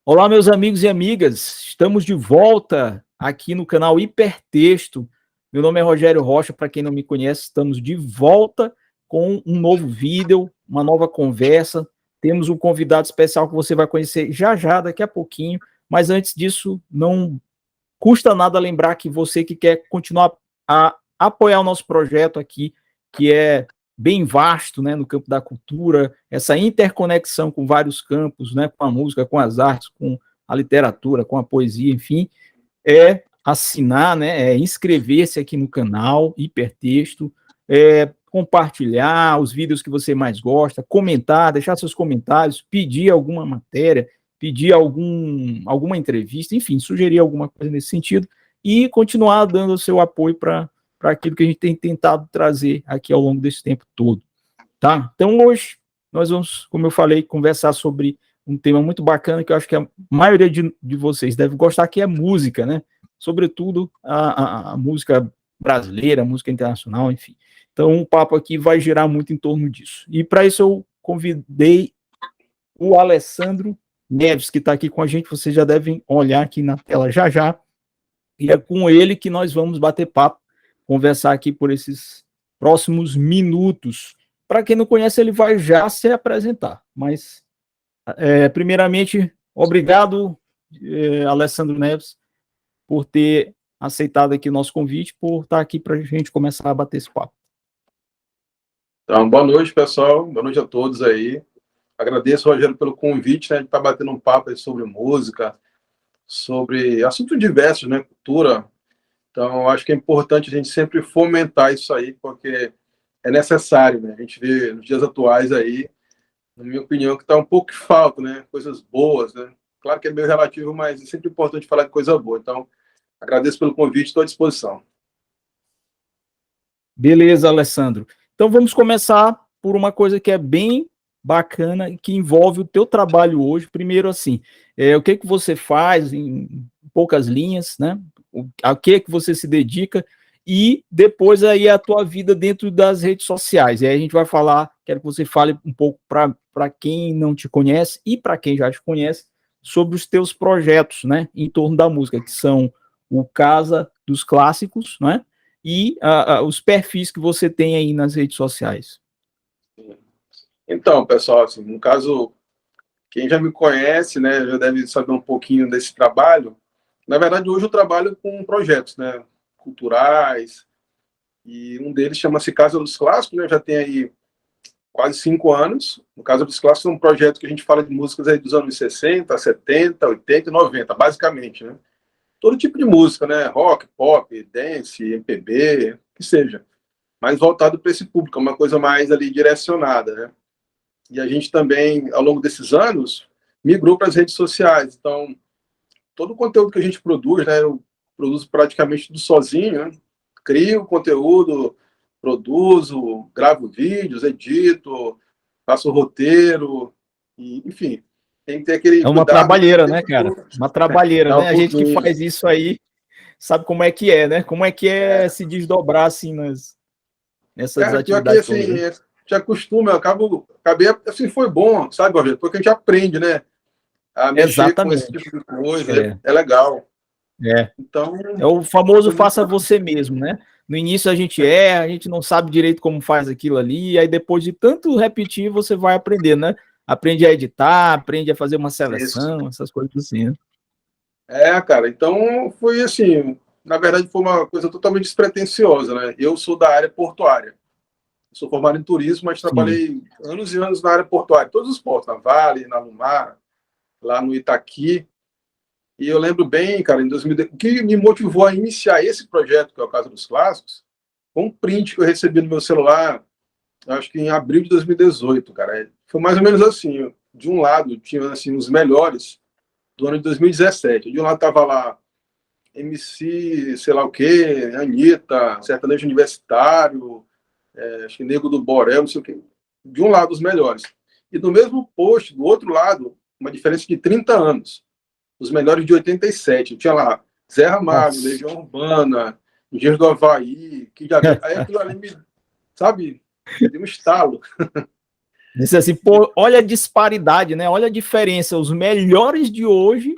Olá, meus amigos e amigas, estamos de volta aqui no canal Hipertexto. Meu nome é Rogério Rocha, para quem não me conhece, estamos de volta com um novo vídeo, uma nova conversa. Temos um convidado especial que você vai conhecer já já, daqui a pouquinho, mas antes disso, não custa nada lembrar que você que quer continuar a apoiar o nosso projeto aqui, que é bem vasto, né, no campo da cultura, essa interconexão com vários campos, né, com a música, com as artes, com a literatura, com a poesia, enfim, é assinar, né, é inscrever-se aqui no canal Hipertexto, compartilhar os vídeos que você mais gosta, comentar, deixar seus comentários, pedir alguma matéria, pedir alguma entrevista, enfim, sugerir alguma coisa nesse sentido e continuar dando o seu apoio para aquilo que a gente tem tentado trazer aqui ao longo desse tempo todo, tá? Então, hoje, nós vamos, como eu falei, conversar sobre um tema muito bacana que eu acho que a maioria de vocês deve gostar, que é música, né? Sobretudo a música brasileira, a música internacional, enfim. Então, o papo aqui vai girar muito em torno disso. E para isso eu convidei o Alessandro Neves, que está aqui com a gente, vocês já devem olhar aqui na tela já já, e é com ele que nós vamos bater papo, conversar aqui por esses próximos minutos. Para quem não conhece, ele vai já se apresentar, mas, primeiramente, obrigado, Alessandro Neves, por ter aceitado aqui o nosso convite, por estar aqui para a gente começar a bater esse papo. Então, boa noite, pessoal. Boa noite a todos aí. Agradeço, Rogério, pelo convite, né, de estar batendo um papo aí sobre música, sobre assuntos diversos, né, cultura. Então, acho que é importante a gente sempre fomentar isso aí, porque é necessário, né? A gente vê nos dias atuais aí, na minha opinião, que está um pouco que falta, né? Coisas boas, né? Claro que é meio relativo, mas é sempre importante falar de coisa boa. Então, agradeço pelo convite, estou à disposição. Beleza, Alessandro. Então vamos começar por uma coisa que é bem bacana e que envolve o teu trabalho hoje. Primeiro, assim, o que você faz em poucas linhas, né? A que você se dedica e depois aí a tua vida dentro das redes sociais. E aí a gente vai falar, quero que você fale um pouco para quem não te conhece e para quem já te conhece sobre os teus projetos, né, em torno da música, que são o Casa dos Clássicos, né? E os perfis que você tem aí nas redes sociais. Então, pessoal, assim, no caso, quem já me conhece, né, já deve saber um pouquinho desse trabalho. Na verdade, hoje eu trabalho com projetos, né, culturais, e um deles chama-se Casa dos Clássicos, né, já tem aí quase 5 anos. No Casa dos Clássicos é um projeto que a gente fala de músicas aí dos anos 60, 70, 80 e 90, basicamente, né. Todo tipo de música, né, rock, pop, dance, MPB, que seja, mas voltado para esse público, uma coisa mais ali direcionada, né. E a gente também, ao longo desses anos, migrou para as redes sociais. Então, todo o conteúdo que a gente produz, né, eu produzo praticamente tudo sozinho, né? Crio conteúdo, produzo, gravo vídeos, edito, faço roteiro, e, enfim, tem que ter aquele É uma cuidado. trabalheira, né, cara? Uma trabalheira, né? A gente que pouquinho. faz isso aí sabe como é, né? Como é que é se desdobrar assim nessas Pior que, atividades assim, todas, né? já acostuma, acabei, assim, foi bom, sabe, Rogério? Porque a gente aprende, né, a mexer com esse Exatamente. tipo de coisa, é legal. É. Então, É o famoso foi muito faça você mesmo, né? No início a gente a gente não sabe direito como faz aquilo ali, e aí depois de tanto repetir, você vai aprender, né? Aprende a editar, aprende a fazer uma isso. seleção, essas coisas assim, né? Cara, então foi assim, na verdade foi uma coisa totalmente despretensiosa, né? Eu sou da área portuária, sou formado em turismo, mas Sim. trabalhei anos e anos na área portuária, todos os portos, na Vale, na Lumar, lá no Itaqui. E eu lembro bem, cara, em 2010, o que me motivou a iniciar esse projeto, que é o Casa dos Clássicos, foi um print que eu recebi no meu celular, acho que em abril de 2018, cara. Foi mais ou menos assim, de um lado tinha assim os melhores do ano de 2017. De um lado tava lá MC, sei lá o quê, Anitta, sertanejo universitário, acho que Nego do Borel, não sei o quê. De um lado, os melhores. E do mesmo post, do outro lado, uma diferença de 30 anos. Os melhores de 87. Tinha lá Zé Ramalho, Nossa. Legião Urbana, Engenheiros do Havaí, Kid Abelha. Aí aquilo ali me, sabe, deu um estalo. Disse assim, pô, olha a disparidade, né? Olha a diferença, os melhores de hoje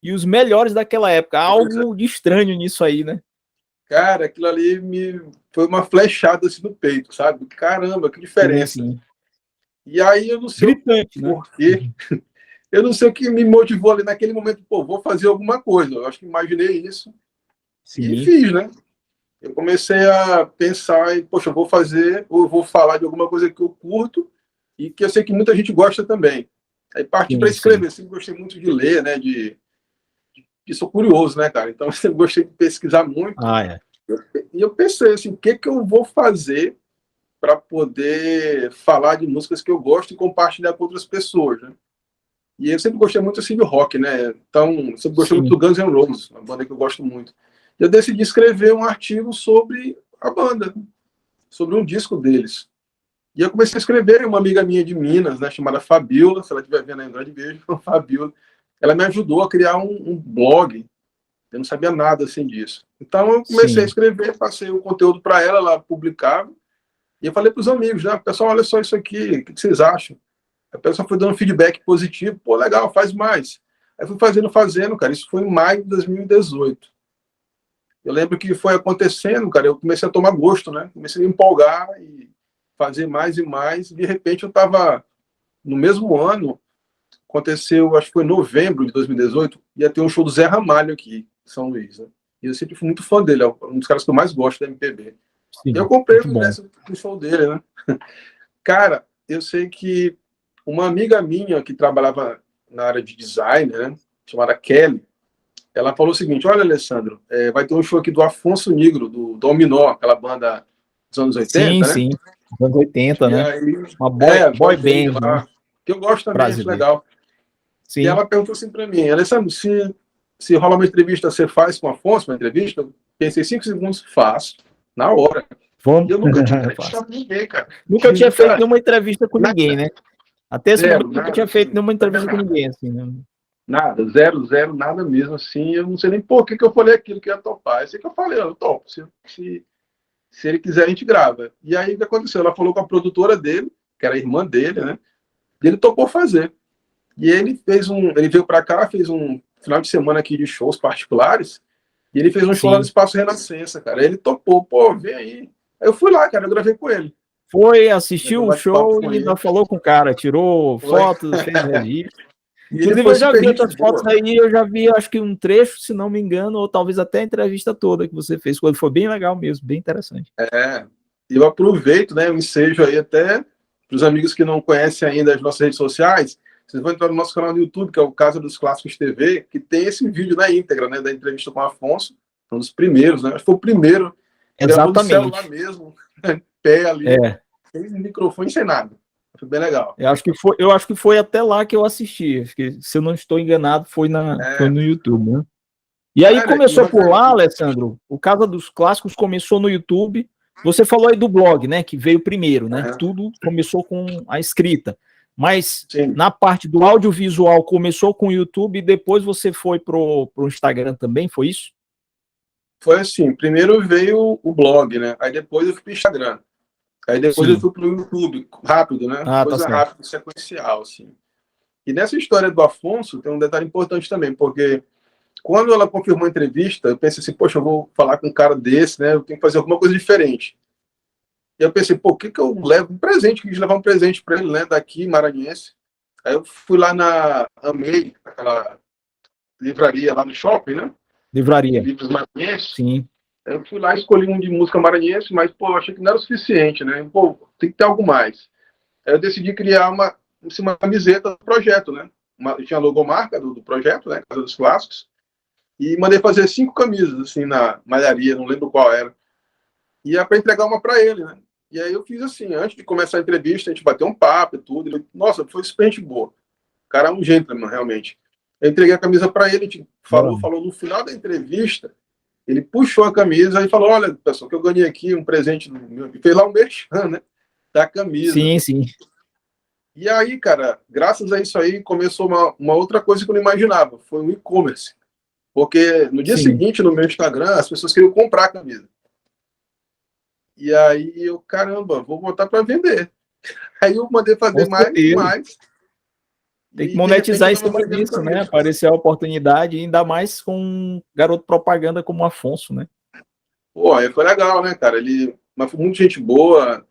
e os melhores daquela época. Há algo de estranho nisso aí, né? Cara, aquilo ali foi uma flechada assim no peito, sabe? Caramba, que Sim, diferença. sim. E aí eu não sei Gritante, o né? porquê, eu não sei o que me motivou ali naquele momento, pô, vou fazer alguma coisa. Eu acho que imaginei isso e Sim, fiz, né? Eu comecei a pensar em, poxa, eu vou fazer, ou eu vou falar de alguma coisa que eu curto e que eu sei que muita gente gosta também. Aí parti para sim, sim. escrever, sempre gostei muito de ler, né? De sou curioso, né, cara? Então eu sempre gostei de pesquisar muito. Ah, é. E eu pensei assim, o que que eu vou fazer para poder falar de músicas que eu gosto e compartilhar com outras pessoas, né? E eu sempre gostei muito assim de rock, né? Então, eu sempre gostei muito Sim, do Guns N' Roses, uma banda que eu gosto muito. E eu decidi escrever um artigo sobre a banda, sobre um disco deles. E eu comecei a escrever, uma amiga minha de Minas, né, chamada Fabiola, se ela estiver vendo aí, um grande beijo, Fabiola, ela me ajudou a criar um blog. Eu não sabia nada assim disso. Então eu comecei a sim, escrever, passei o conteúdo para ela, ela publicava, e eu falei para os amigos, né, pessoal, olha só isso aqui, o que vocês acham? A pessoa foi dando feedback positivo, pô, legal, faz mais. Aí fui fazendo, cara, isso foi em maio de 2018. Eu lembro que foi acontecendo, cara, eu comecei a tomar gosto, né? Comecei a me empolgar e fazer mais e mais. De repente eu estava, no mesmo ano, aconteceu, acho que foi em novembro de 2018, ia ter um show do Zé Ramalho aqui em São Luís, né? E eu sempre fui muito fã dele, é um dos caras que eu mais gosto da MPB. E eu sim. comprei o Muito bom. ingresso do show dele, né? Cara, eu sei que uma amiga minha que trabalhava na área de design, né, chamada Kelly, ela falou o seguinte: olha, Alessandro, vai ter um show aqui do Afonso Negro, do Dominó, aquela banda dos anos Sim, 80, né? sim. Anos 80, E né? aí, Uma boy boy band band, né? lá, que eu gosto também, acho Brasileiro. legal. E Sim. ela perguntou assim para mim: Alessandro, se rolar uma entrevista, você faz com o Afonso uma entrevista? Eu pensei 5 segundos, faço, na hora. E Vamos. eu nunca tinha Fácil. entrevistado ninguém, cara. Nunca tinha feito Nunca, nenhuma entrevista com ninguém, nada, né? Até esse zero, momento nunca nada, tinha feito assim. nenhuma entrevista com ninguém, assim, né? Nada, zero, zero, nada mesmo, assim. Eu não sei nem por que eu falei aquilo que ia topar. Eu sei que eu falei, eu topo. Se ele quiser, a gente grava. E aí o que aconteceu? Ela falou com a produtora dele, que era a irmã dele, né? E ele topou fazer. E ele veio para cá, fez um final de semana aqui de shows particulares, e ele fez um show lá no Sim. Espaço Renascença, cara. Ele topou, pô, vem aí. Aí eu fui lá, cara, eu gravei com ele. Foi, Gravei um assistiu o bate-papo show com e ainda ele. falou com o cara, tirou Foi. fotos, fez registro. E ele Inclusive, foi eu já super vi gente outras fotos boa. aí, eu já vi, acho que um trecho, se não me engano, ou talvez até a entrevista toda que você fez, quando foi bem legal mesmo, bem interessante. E eu aproveito, né, o ensejo aí até para os amigos que não conhecem ainda as nossas redes sociais. Vocês vão entrar no nosso canal no YouTube, que é o Casa dos Clássicos TV, que tem esse vídeo na íntegra, né, da entrevista com o Afonso, um dos primeiros, né? Acho que foi o primeiro que gravou no celular Exatamente. mesmo, pé ali, É, sem microfone, sem nada. Foi bem legal. eu acho que foi até lá que eu assisti. Acho que, se eu não estou enganado, foi É, no YouTube, né? E aí cara, e começou por lá, Rogério, Alessandro. O Casa dos Clássicos começou no YouTube. Você falou aí do blog, né? Que veio primeiro, né? Tudo começou com a escrita. Mas sim, na parte do audiovisual começou com o YouTube e depois você foi pro Instagram também, foi isso? foi assim, primeiro veio o blog, né? Aí depois eu fui pro Instagram. Aí depois eu Sim. fui pro YouTube, rápido, né? Ah, tá Coisa certo. rápida, sequencial, assim. E nessa história do Afonso, tem um detalhe importante também, porque quando ela confirmou a entrevista, eu pensei assim, poxa, eu vou falar com um cara desse, né? Eu tenho que fazer alguma coisa diferente. E eu pensei, pô, o que que eu levo? Um presente, quis levar um presente para ele, né? Daqui, maranhense. Aí eu fui lá na Amei, aquela livraria lá no shopping, né? De Livraria. livros maranhenses. Sim. Aí eu fui lá, escolhi um de música maranhense, mas, pô, eu achei que não era o suficiente, né? Pô, tem que ter algo mais. Aí eu decidi criar uma camiseta do projeto, né? Tinha a logomarca do projeto, né? Casa dos Clássicos. E mandei fazer 5 camisas, assim, na malharia, não lembro qual era. E é para entregar uma para ele, né? E aí eu fiz assim, antes de começar a entrevista, a gente bateu um papo e tudo. Ele, nossa, foi super gente boa. O cara é um gentleman, realmente. Eu entreguei a camisa para ele, a gente Maravilha. falou no final da entrevista, ele puxou a camisa e falou, olha, pessoal, que eu ganhei aqui um presente, e fez lá um merchan, né? Da camisa. Sim, sim. E aí, cara, graças a isso aí, começou uma outra coisa que eu não imaginava, foi o e-commerce. Porque no dia Sim. seguinte, no meu Instagram, as pessoas queriam comprar a camisa. E aí eu, caramba, vou botar para vender. Aí eu mandei fazer mais e mais. Tem que monetizar em cima disso, né? Apareceu a oportunidade, ainda mais com um garoto propaganda como o Afonso, né? Pô, aí foi legal, né, cara? Mas foi muita gente boa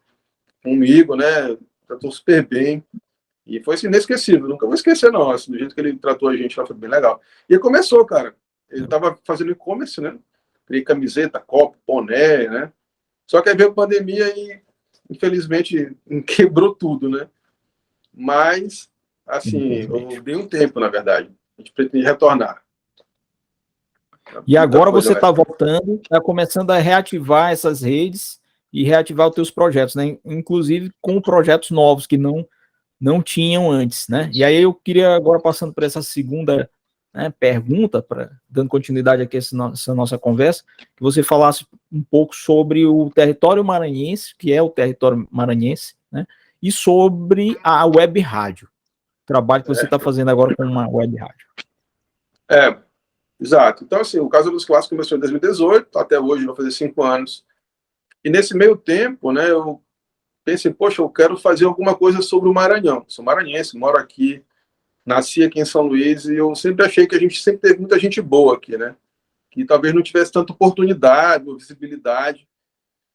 comigo, né? Tratou super bem. E foi assim, inesquecível. Nunca vou esquecer, não. Assim, do jeito que ele tratou a gente lá, foi bem legal. E aí começou, cara. Ele tava fazendo e-commerce, né? Criei camiseta, copo, boné, né? Só que aí veio a pandemia e, infelizmente, quebrou tudo, né? Mas, assim, eu dei um tempo, na verdade. A gente pretende retornar. E agora você está voltando, está começando a reativar essas redes e reativar os teus projetos, né? Inclusive com projetos novos que não tinham antes, né? E aí eu queria agora, passando por essa segunda, né, pergunta, dando continuidade aqui a essa nossa conversa, que você falasse um pouco sobre o território maranhense, que é o território maranhense, né? E sobre a web rádio, o trabalho que você está fazendo agora com uma web rádio. Exato. Então, assim, o Casa dos Clássicos começou em 2018, até hoje vai fazer 5 anos. E nesse meio tempo, né, eu pensei, poxa, eu quero fazer alguma coisa sobre o Maranhão. Sou maranhense, moro aqui, nasci aqui em São Luís, e eu sempre achei que a gente sempre teve muita gente boa aqui, né? Que talvez não tivesse tanta oportunidade ou visibilidade,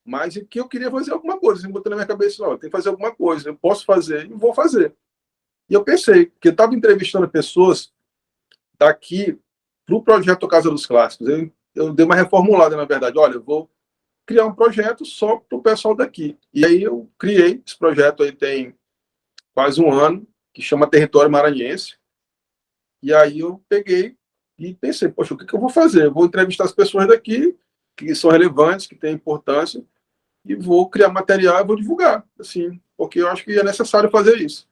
mas que eu queria fazer alguma coisa. Eu botei na minha cabeça, tem que fazer alguma coisa, eu posso fazer e vou fazer. E eu pensei, porque eu estava entrevistando pessoas daqui para o projeto Casa dos Clássicos. Eu dei uma reformulada, na verdade. Olha, eu vou criar um projeto só para o pessoal daqui. E aí eu criei esse projeto aí tem quase um ano, que chama Território Maranhense. E aí eu peguei e pensei, poxa, o que eu vou fazer? Eu vou entrevistar as pessoas daqui, que são relevantes, que têm importância, e vou criar material e vou divulgar, assim, porque eu acho que é necessário fazer isso.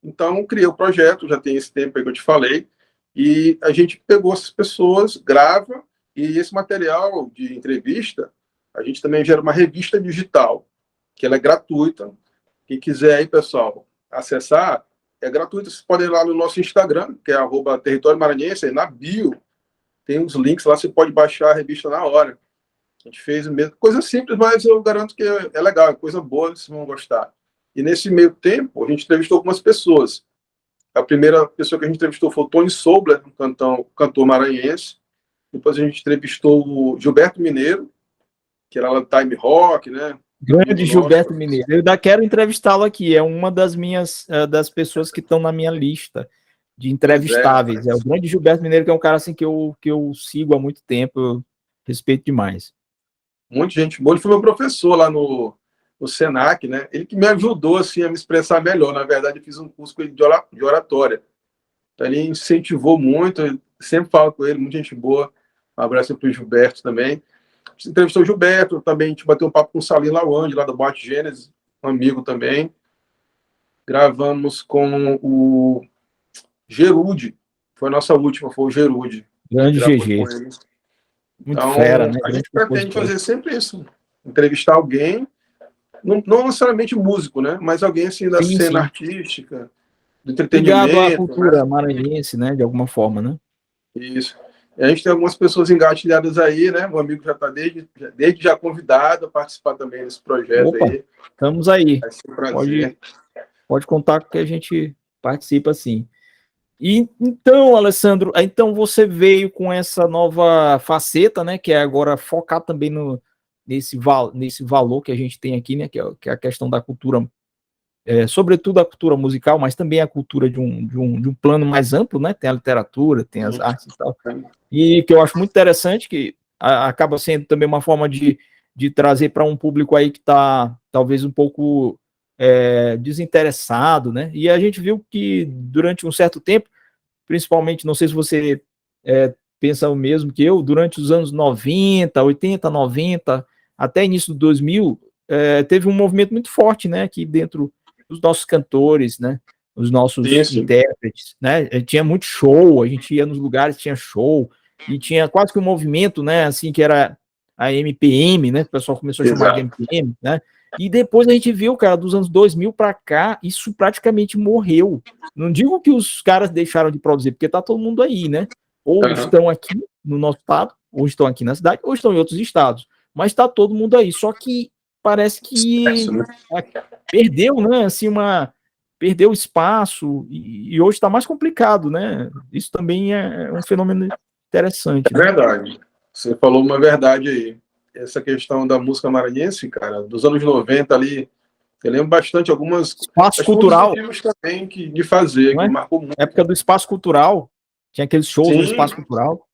Então, criei o projeto, já tem esse tempo aí que eu te falei, e a gente pegou essas pessoas, grava, e esse material de entrevista, a gente também gera uma revista digital, que ela é gratuita. Quem quiser aí, pessoal, acessar, é gratuito. Vocês podem ir lá no nosso Instagram, que é @Território Maranhense, aí na bio tem uns links lá, você pode baixar a revista na hora. A gente fez mesmo, coisa simples, mas eu garanto que é legal, é coisa boa, vocês vão gostar. E nesse meio tempo, a gente entrevistou algumas pessoas. A primeira pessoa que a gente entrevistou foi o Tony Sobler, um cantor maranhense. Depois a gente entrevistou o Gilberto Mineiro, que era lá do Time Rock, né? Grande Gilberto Mineiro. Eu ainda quero entrevistá-lo aqui. É uma das pessoas que estão na minha lista de entrevistáveis. É o grande Gilberto Mineiro, que é um cara assim que eu sigo há muito tempo. Eu respeito demais. Muita gente boa. Ele foi meu professor lá no Senac, né? Ele que me ajudou assim, a me expressar melhor. Na verdade, eu fiz um curso com ele de oratória. Então, ele incentivou muito. Eu sempre falo com ele, muita gente boa. Um abraço para o Gilberto também. A gente entrevistou o Gilberto também. A gente bateu um papo com o Salim Lawande, lá do Boate Gênesis, um amigo também. Gravamos com o Gerude. Foi a nossa última, foi o Gerude. Grande GG. Muito então, fera, né? A gente pretende fazer sempre isso. Entrevistar alguém, não necessariamente músico, né? Mas alguém assim da cena artística, do entretenimento. Ligado à cultura maranhense, né? De alguma forma, né? Isso. E a gente tem algumas pessoas engatilhadas aí, né? O amigo já está desde já convidado a participar também desse projeto. Opa, aí. Estamos aí. Vai ser um prazer. Pode contar que a gente participa sim. E então, Alessandro, então você veio com essa nova faceta, né, que é agora focar também nesse valor que a gente tem aqui, né, que é a questão da cultura, sobretudo a cultura musical, mas também a cultura de um plano mais amplo, né, tem a literatura, tem as artes e tal, e que eu acho muito interessante, que acaba sendo também uma forma de trazer para um público aí que está talvez um pouco desinteressado, né, e a gente viu que durante um certo tempo, principalmente, não sei se você pensa o mesmo que eu, durante os anos 90, 80, 90, até início de 2000, teve um movimento muito forte, né, aqui dentro dos nossos cantores, né, os nossos intérpretes, né, tinha muito show, a gente ia nos lugares, tinha show, e tinha quase que um movimento, né, assim, que era a MPM, né, o pessoal começou a chamar de MPM, né, e depois a gente viu, cara, dos anos 2000 para cá, isso praticamente morreu. Não digo que os caras deixaram de produzir, porque tá todo mundo aí, né? Ou estão aqui no nosso estado, ou estão aqui na cidade, ou estão em outros estados. Mas tá todo mundo aí. Só que parece que perdeu, né? Assim, perdeu espaço e hoje está mais complicado, né? Isso também é um fenômeno interessante. É verdade. Você falou uma verdade aí. Essa questão da música maranhense, cara, dos anos 90 ali, eu lembro bastante algumas. Espaço cultural. Também de fazer, Não é? que marcou muito. Época do espaço cultural, tinha aqueles shows no espaço cultural.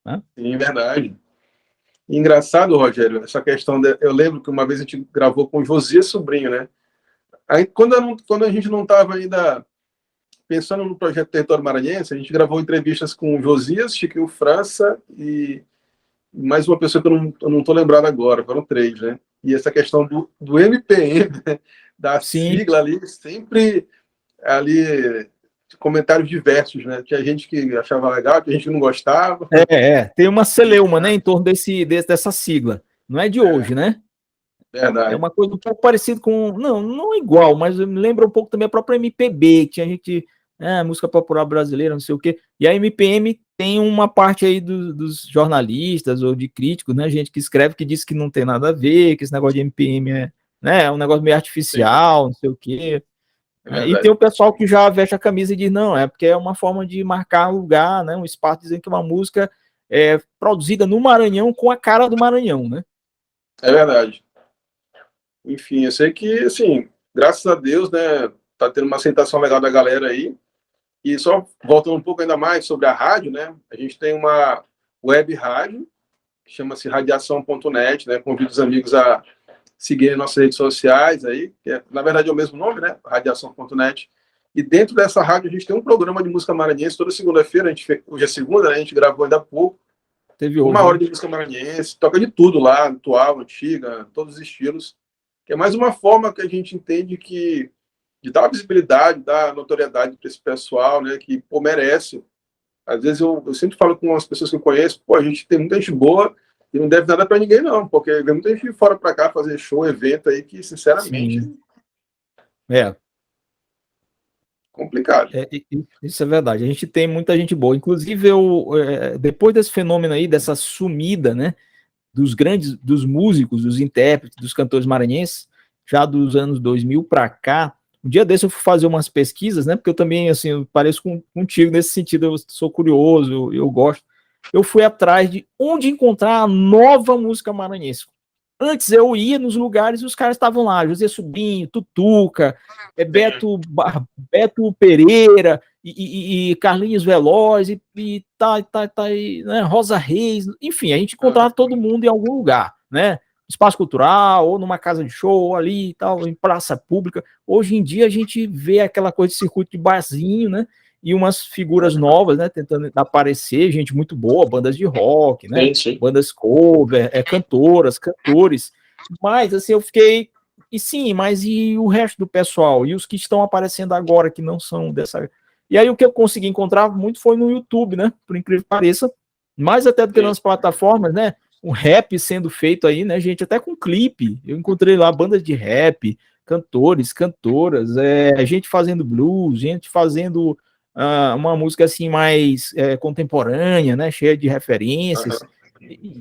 Né? Sim, verdade. E engraçado, Rogério, essa questão. Eu lembro que uma vez a gente gravou com o Josias Sobrinho, né? Aí, quando a gente não estava ainda pensando no projeto Território Maranhense, a gente gravou entrevistas com o Josias, Chiquinho França e mais uma pessoa que eu não estou lembrado agora, foram 3, né? E essa questão do MPM, né? Da Sim. sigla ali, sempre ali comentários diversos, né? Tinha gente que achava legal, tinha gente que não gostava. Tem uma celeuma, né, em torno dessa sigla. Não é de hoje, né? Verdade. É uma coisa um pouco parecida com... Não igual, mas me lembra um pouco também a própria MPB, que tinha gente... música popular brasileira, não sei o quê. E a MPM tem uma parte aí dos jornalistas ou de críticos, né? Gente que escreve que diz que não tem nada a ver, que esse negócio de MPM é um negócio meio artificial, não sei o quê. E tem o pessoal que já veste a camisa e diz, não, é porque é uma forma de marcar lugar, né? Um espaço dizendo que uma música é produzida no Maranhão com a cara do Maranhão, né? É verdade. Enfim, eu sei que, assim, graças a Deus, né, tá tendo uma aceitação legal da galera aí. E só voltando um pouco ainda mais sobre a rádio, né, a gente tem uma web rádio, que chama-se radiação.net, né, convido os amigos a seguirem nossas redes sociais aí, que na verdade é o mesmo nome, né, radiação.net. E dentro dessa rádio a gente tem um programa de música maranhense toda segunda-feira, hoje é segunda, né, a gente gravou ainda há pouco. Teve uma hora de música maranhense, toca de tudo lá, atual, antiga, todos os estilos. Que é mais uma forma que a gente entende que de dar visibilidade, dar notoriedade para esse pessoal, né, que pô, merece. Às vezes eu sempre falo com as pessoas que eu conheço, pô, a gente tem muita gente boa e não deve nada para ninguém não, porque vem muita gente de fora para cá fazer show, evento aí que, sinceramente, Sim. complicado. Isso é verdade. A gente tem muita gente boa. Inclusive, depois desse fenômeno aí, dessa sumida, né, dos músicos, dos intérpretes, dos cantores maranhenses, já dos anos 2000 para cá. Um dia desse eu fui fazer umas pesquisas, né? Porque eu também, assim, eu pareço contigo nesse sentido, eu sou curioso, eu gosto. Eu fui atrás de onde encontrar a nova música maranhense. Antes eu ia nos lugares e os caras estavam lá, José Sobrinho, Tutuca, Beto Pereira e Carlinhos Veloz né, Rosa Reis, enfim, a gente encontrava todo mundo em algum lugar, né? Espaço cultural, ou numa casa de show, ou ali e tal, em praça pública. Hoje em dia a gente vê aquela coisa de circuito de barzinho, né? E umas figuras novas, né? Tentando aparecer, gente muito boa, bandas de rock, né? Sim. Bandas cover, cantoras, cantores. Mas, assim, eu fiquei... E sim, mas e o resto do pessoal? E os que estão aparecendo agora, que não são dessa... E aí o que eu consegui encontrar muito foi no YouTube, né? Por incrível que pareça. Mais até do que nas plataformas, né? Um rap sendo feito aí, né, gente? Até com clipe. Eu encontrei lá bandas de rap, cantores, cantoras, gente fazendo blues, gente fazendo uma música assim mais contemporânea, né? Cheia de referências.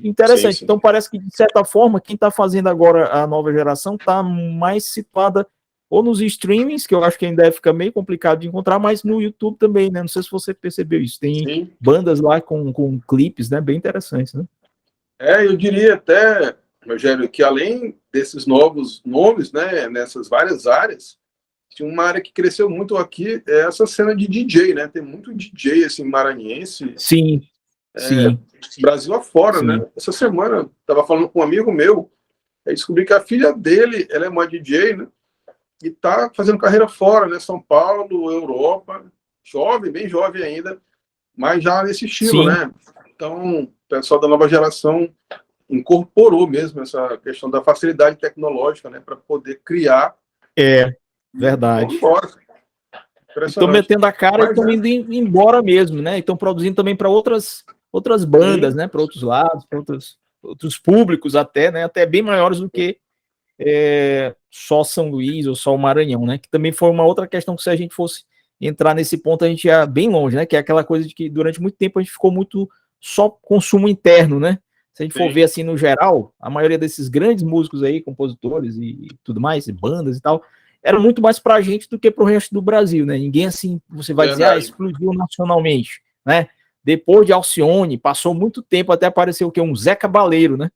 Interessante. Sim. Então parece que, de certa forma, quem está fazendo agora a nova geração está mais situada ou nos streamings, que eu acho que ainda fica meio complicado de encontrar, mas no YouTube também, né? Não sei se você percebeu isso. Tem bandas lá com clipes, né? Bem interessantes, né? Eu diria até, Rogério, que além desses novos nomes, né, nessas várias áreas, tinha uma área que cresceu muito aqui, é essa cena de DJ, né? Tem muito DJ, assim, maranhense. Sim, sim. Brasil afora, sim. né? Essa semana, estava falando com um amigo meu, aí descobri que a filha dele, ela é uma DJ, né? E tá fazendo carreira fora, né? São Paulo, Europa, jovem, bem jovem ainda, mas já nesse estilo, né? Então, o pessoal da nova geração incorporou mesmo essa questão da facilidade tecnológica, né, para poder criar. Verdade. Estão metendo a cara e estão indo embora mesmo, né? Estão produzindo também para outras bandas, né? Para outros lados, para outros públicos até, né? Até bem maiores do que só São Luís ou só o Maranhão, né? Que também foi uma outra questão que, se a gente fosse entrar nesse ponto, a gente ia bem longe, né? Que é aquela coisa de que durante muito tempo a gente ficou muito só consumo interno, né? Se a gente for ver assim no geral, a maioria desses grandes músicos aí, compositores e tudo mais, e bandas e tal, era muito mais pra gente do que pro resto do Brasil, né? Ninguém assim, você vai dizer, explodiu nacionalmente, né? Depois de Alcione, passou muito tempo até aparecer o quê? Um Zé Cabaleiro, né?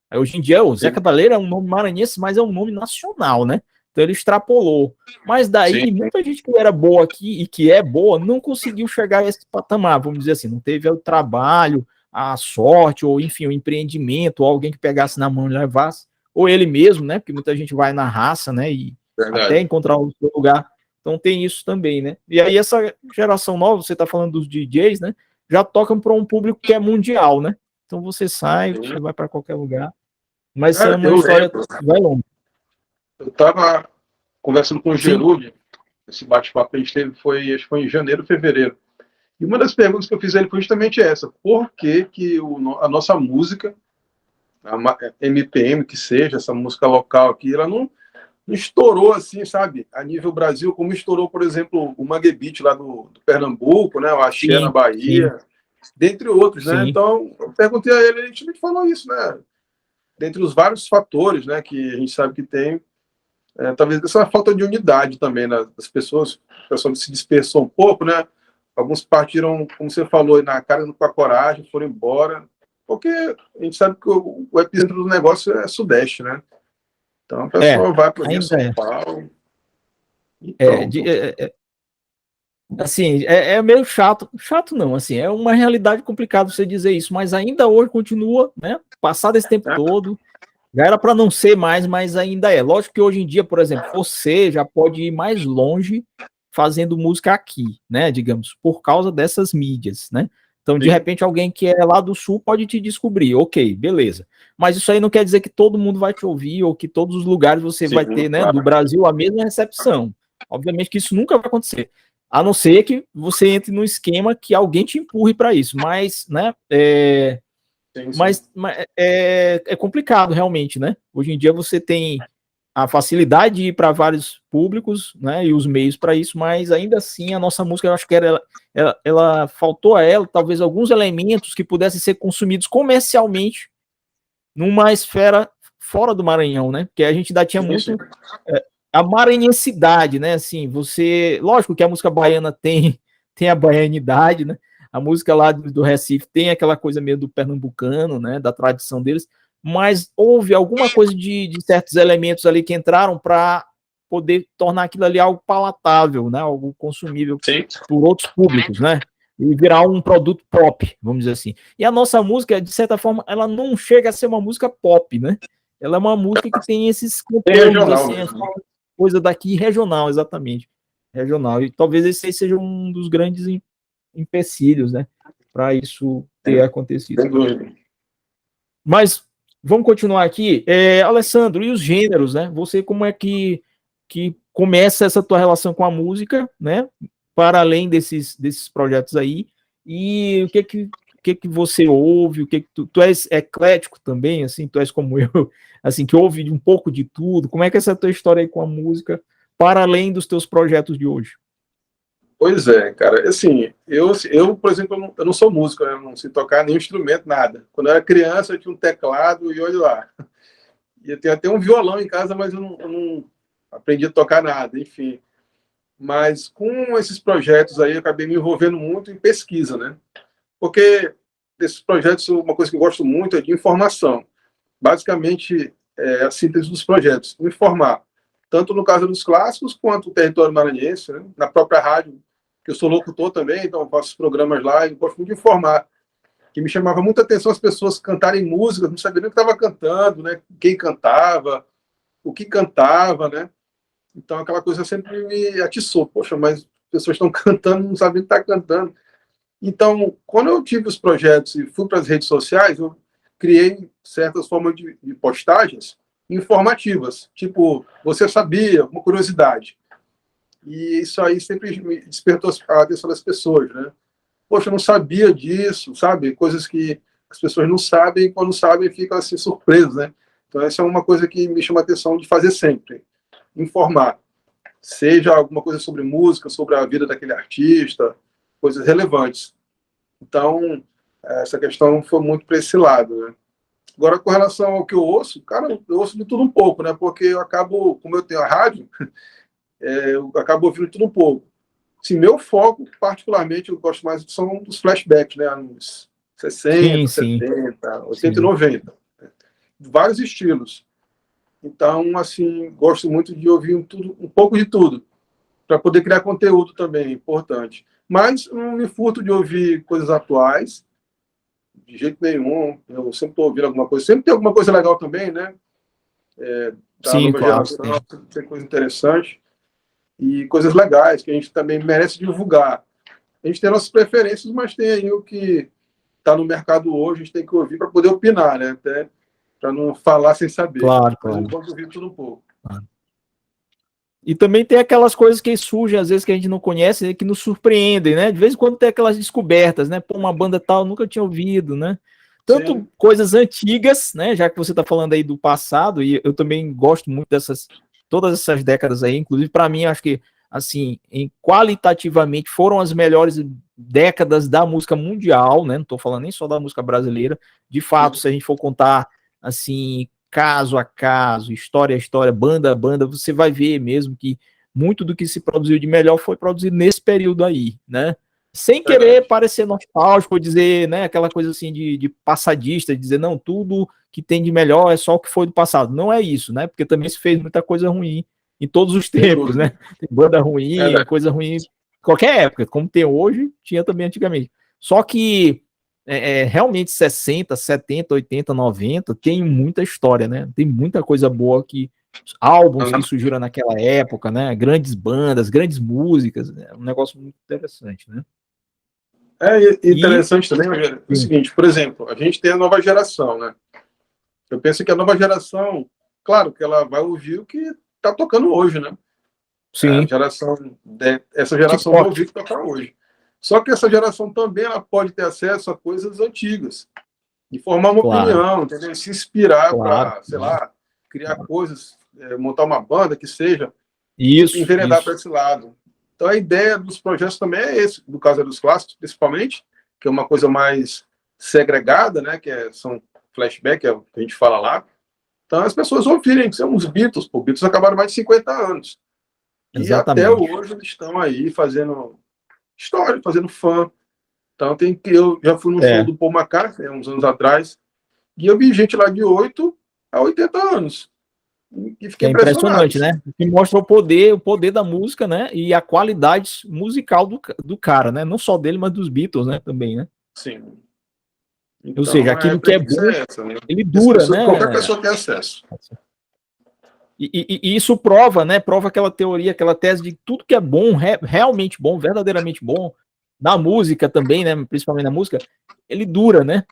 Aí, hoje em dia, o Zé Cabaleiro é um nome maranhense, mas é um nome nacional, né? Então ele extrapolou. Mas daí, muita gente que era boa aqui e que é boa não conseguiu chegar a esse patamar, vamos dizer assim, não teve o trabalho, a sorte, ou enfim, o empreendimento, ou alguém que pegasse na mão e levasse, ou ele mesmo, né? Porque muita gente vai na raça, né? E até encontrar o seu lugar. Então tem isso também, né? E aí essa geração nova, você tá falando dos DJs, né? Já tocam para um público que é mundial, né? Então você sai, você vai para qualquer lugar. Mas é uma história que vai longe. Eu estava conversando com o Gerúlio, esse bate-papo que a gente teve acho que foi em janeiro, fevereiro. E uma das perguntas que eu fiz a ele foi justamente essa: por que, a nossa música, a MPM que seja, essa música local aqui, ela não estourou assim, sabe, a nível Brasil, como estourou, por exemplo, o Mangue Beat lá do Pernambuco, né, o Axé na Bahia, dentre outros, né? Então, eu perguntei a ele gente falou isso, né? Dentre os vários fatores, né, que a gente sabe que tem, talvez essa falta de unidade também, né, das pessoas, o pessoal se dispersou um pouco, né? Alguns partiram, como você falou, na cara com a coragem, foram embora, porque a gente sabe que o epicentro do negócio é Sudeste, né? Então o pessoal vai para o Rio, São Paulo. Assim, é meio chato. Chato não, assim, é uma realidade complicada você dizer isso, mas ainda hoje continua, né? Passado esse tempo todo, já era para não ser mais, mas ainda é. Lógico que hoje em dia, por exemplo, você já pode ir mais longe fazendo música aqui, né? Digamos, por causa dessas mídias, né? Então, de repente, alguém que é lá do sul pode te descobrir, ok, beleza. Mas isso aí não quer dizer que todo mundo vai te ouvir ou que todos os lugares você vai ter, né, do Brasil a mesma recepção. Obviamente que isso nunca vai acontecer. A não ser que você entre no esquema que alguém te empurre para isso. Mas, né, mas é complicado realmente, né? Hoje em dia você tem a facilidade de ir para vários públicos, né, e os meios para isso, mas ainda assim a nossa música, eu acho que ela faltou a ela talvez alguns elementos que pudessem ser consumidos comercialmente numa esfera fora do Maranhão, né? Porque a gente ainda tinha muito a maranhensidade, né? Assim, lógico que a música baiana tem a baianidade, né? A música lá do Recife tem aquela coisa meio do pernambucano, né? Da tradição deles, mas houve alguma coisa de certos elementos ali que entraram para poder tornar aquilo ali algo palatável, né? Algo consumível por outros públicos, né? E virar um produto pop, vamos dizer assim. E a nossa música, de certa forma, ela não chega a ser uma música pop, né? Ela é uma música que tem esses conteúdos, assim, coisa daqui regional, exatamente. Regional. E talvez esse aí seja um dos grandes empecilhos, né? Para isso ter acontecido. Mas vamos continuar aqui. Alessandro, e os gêneros, né? Você, como é que começa essa tua relação com a música, né? Para além desses projetos aí, e o que você ouve, o que tu és eclético também, assim, tu és como eu, assim, que ouve um pouco de tudo, como é que é essa tua história aí com a música, para além dos teus projetos de hoje? Pois é, cara, assim, eu por exemplo, eu não sou músico, né? Eu não sei tocar nenhum instrumento, nada. Quando eu era criança, eu tinha um teclado e olha lá. E eu tenho até um violão em casa, mas eu não aprendi a tocar nada, enfim. Mas com esses projetos aí, eu acabei me envolvendo muito em pesquisa, né? Porque desses projetos, uma coisa que eu gosto muito é de informação. Basicamente, a síntese dos projetos, informar. Tanto no caso dos clássicos, quanto o território maranhense, né? Na própria rádio, que eu sou locutor também, então eu faço programas lá e gosto muito de informar. Que me chamava muita atenção as pessoas cantarem músicas, não sabiam nem o que estava cantando, né? Quem cantava, o que cantava, né? Então, aquela coisa sempre me atiçou. Poxa, mas as pessoas estão cantando, não sabem o que está cantando. Então, quando eu tive os projetos e fui para as redes sociais, eu criei certas formas de postagens informativas. Tipo, você sabia? Uma curiosidade. E isso aí sempre me despertou a atenção das pessoas, né? Poxa, eu não sabia disso, sabe? Coisas que as pessoas não sabem e quando sabem ficam assim surpresas, né? Então, essa é uma coisa que me chama a atenção de fazer sempre. Informar. Seja alguma coisa sobre música, sobre a vida daquele artista, coisas relevantes. Então, essa questão foi muito para esse lado, né? Agora, com relação ao que eu ouço, cara, eu ouço de tudo um pouco, né? Porque eu acabo, como eu tenho a rádio, eu acabo ouvindo tudo um pouco. Assim, meu foco, particularmente, eu gosto mais são dos flashbacks, né? Anos 60, Sim, sim, 70, 80 e sim. 90. Vários estilos. Então, assim, gosto muito de ouvir um pouco de tudo, para poder criar conteúdo também, é importante. Mas não me furto de ouvir coisas atuais, de jeito nenhum. Eu sempre estou ouvindo alguma coisa. Sempre tem alguma coisa legal também, né? Da Sim, nova claro, geração, tem. tem coisa interessante. E coisas legais que a gente também merece divulgar. A gente tem nossas preferências, mas tem aí o que está no mercado hoje, a gente tem que ouvir para poder opinar, né? Até para não falar sem saber. Claro, Mas eu claro. gosto de ouvir tudo um pouco. Claro. E também tem aquelas coisas que surgem, às vezes, que a gente não conhece, né, que nos surpreendem, né? De vez em quando tem aquelas descobertas, né? Pô, uma banda tal, nunca tinha ouvido, né? Tanto Sim, coisas antigas, né? Já que você está falando aí do passado, e eu também gosto muito todas essas décadas aí, inclusive para mim, acho que, assim, qualitativamente foram as melhores décadas da música mundial, né? Não estou falando nem só da música brasileira. De fato, sim, se a gente for contar, assim, caso a caso, história a história, banda a banda, você vai ver mesmo que muito do que se produziu de melhor foi produzido nesse período aí, né? Sem querer verdade. parecer nostálgico, dizer, né, aquela coisa assim de passadista, de dizer, não, tudo que tem de melhor é só o que foi do passado. Não é isso, né? Porque também se fez muita coisa ruim em todos os Sem tempos, dúvida. né? Tem banda ruim, Verdade. coisa ruim, qualquer época, como tem hoje, tinha também antigamente. Só que realmente 60, 70, 80, 90 tem muita história, né? Tem muita coisa boa que álbuns que surgiram naquela época, né? Grandes bandas, grandes músicas, é um negócio muito interessante, né? E Interessante também, Rogério, é o seguinte, por exemplo, a gente tem a nova geração, né? Eu penso que a nova geração, claro que ela vai ouvir o que está tocando hoje, né? A sim, geração, essa geração vai TikTok, ouvir o que toca hoje. Só que essa geração também ela pode ter acesso a coisas antigas e formar uma claro, opinião, entendeu? Se inspirar claro, para, sei claro. lá, criar coisas, montar uma banda que seja, e Isso, enveredar para isso. esse lado. Então a ideia dos projetos também é esse, do Casa dos Clássicos, principalmente, que é uma coisa mais segregada, né? São flashback, é o que a gente fala lá. Então as pessoas ouvirem que são os Beatles, pô, Beatles acabaram mais de 50 anos. E até Exatamente. hoje eles estão aí fazendo história, fazendo fã. Então tem que eu já fui no show É, do Paul McCartney uns anos atrás e eu vi gente lá de 8 a 80 anos e que fiquei é impressionado. impressionante, né? Que mostra o poder da música, né? E a qualidade musical do cara, né? Não só dele, mas dos Beatles, né? Também, né? Sim. Ou seja, Então a aquilo que é premissa bom, é essa, né? ele As dura, pessoas, qualquer né? pessoa tem acesso. E isso prova, né? Prova aquela teoria, aquela tese de tudo que é bom, realmente bom, verdadeiramente bom, na música também, né? Principalmente na música, ele dura, né?